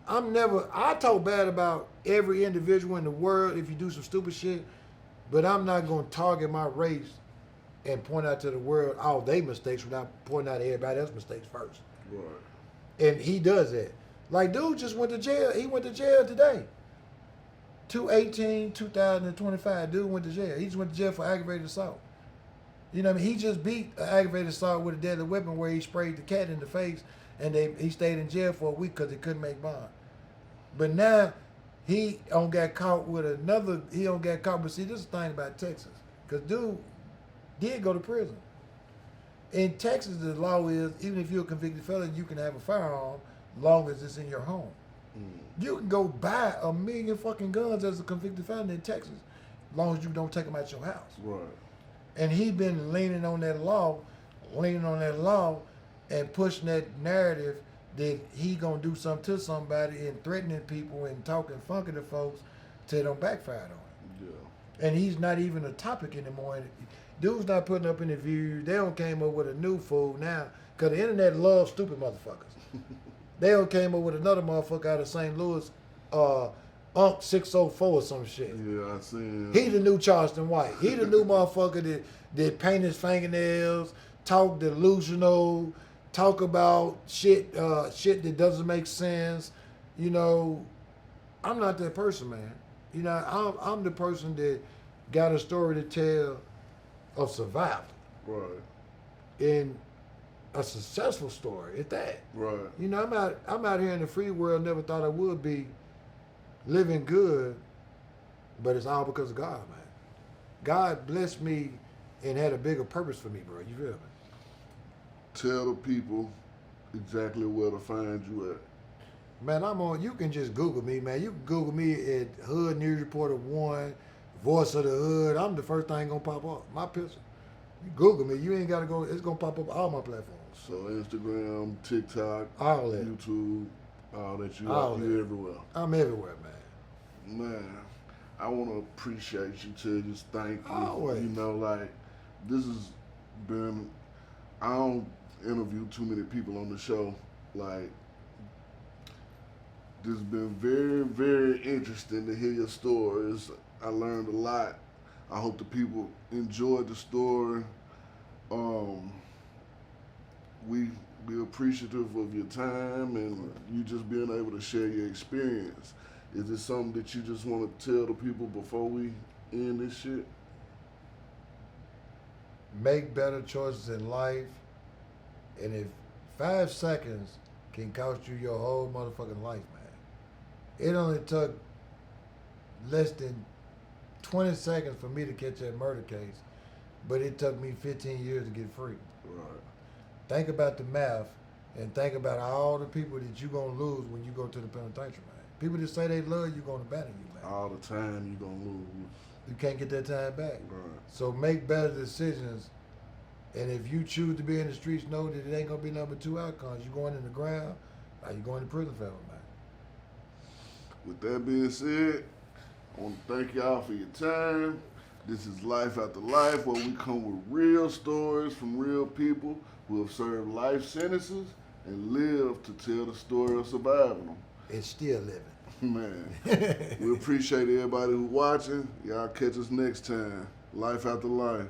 I talk bad about every individual in the world if you do some stupid shit, but I'm not gonna target my race and point out to the world all they mistakes without pointing out everybody else's mistakes first. Right. And he does that. Like, dude just went to jail. He went to jail today. 2/18/2025. Dude went to jail. He just went to jail for aggravated assault. You know what I mean? He just beat an aggravated assault with a deadly weapon where he sprayed the cat in the face, and he stayed in jail for a week because he couldn't make bond. But now he don't got caught with another. He don't got caught. But see, this is the thing about Texas, because dude did go to prison. In Texas, the law is even if you're a convicted felon, you can have a firearm long as it's in your home. Mm. You can go buy 1 million fucking guns as a convicted felon in Texas, as long as you don't take them out your house. Right. And he been leaning on that law, and pushing that narrative that he gonna do something to somebody and threatening people and talking funky to folks till it don't backfire on him. Yeah. And he's not even a topic anymore. Dudes not putting up interviews. They don't came up with a new fool now. Because the internet loves stupid motherfuckers. They don't came up with another motherfucker out of St. Louis, Unc 604 or some shit. Yeah, I seen. He the new Charleston White. He the new motherfucker that paint his fingernails, talk delusional, talk about shit that doesn't make sense. You know, I'm not that person, man. You know, I'm the person that got a story to tell of survival. Right. And a successful story at that. Right. You know, I'm out here in the free world, never thought I would be living good, but it's all because of God, man. God blessed me and had a bigger purpose for me, bro. You feel me? Tell the people exactly where to find you at. Man, you can just Google me, man. You can Google me at Hood News Reporter 1, Voice of the Hood. I'm the first thing gonna pop up. My picture. You Google me, you ain't gotta go, it's gonna pop up all my platforms. So Instagram, TikTok, All that. YouTube, all that. You All out that. here everywhere. I'm everywhere, man. Man, I want to appreciate you, too. Just thank you. Always. You know, like, this has been, I don't interview too many people on the show. Like, this has been very, very interesting to hear your stories. I learned a lot. I hope the people enjoyed the story. We be appreciative of your time and you just being able to share your experience. Is this something that you just want to tell the people before we end this shit? Make better choices in life, and if 5 seconds can cost you your whole motherfucking life, man. It only took less than 20 seconds for me to catch that murder case, but it took me 15 years to get free. Right. Think about the math and think about all the people that you're going to lose when you go to the penitentiary, man. People that say they love you going to abandon you, man. All the time you gonna lose. You can't get that time back. Right. So make better decisions. And if you choose to be in the streets, know that it ain't going to be number 2 outcomes. You going in the ground, or you going to prison forever, man. With that being said, I want to thank y'all for your time. This is Life After Life, where we come with real stories from real people who have served life sentences and lived to tell the story of surviving them. It's still living. Man, we appreciate everybody who's watching. Y'all catch us next time. Life After Life.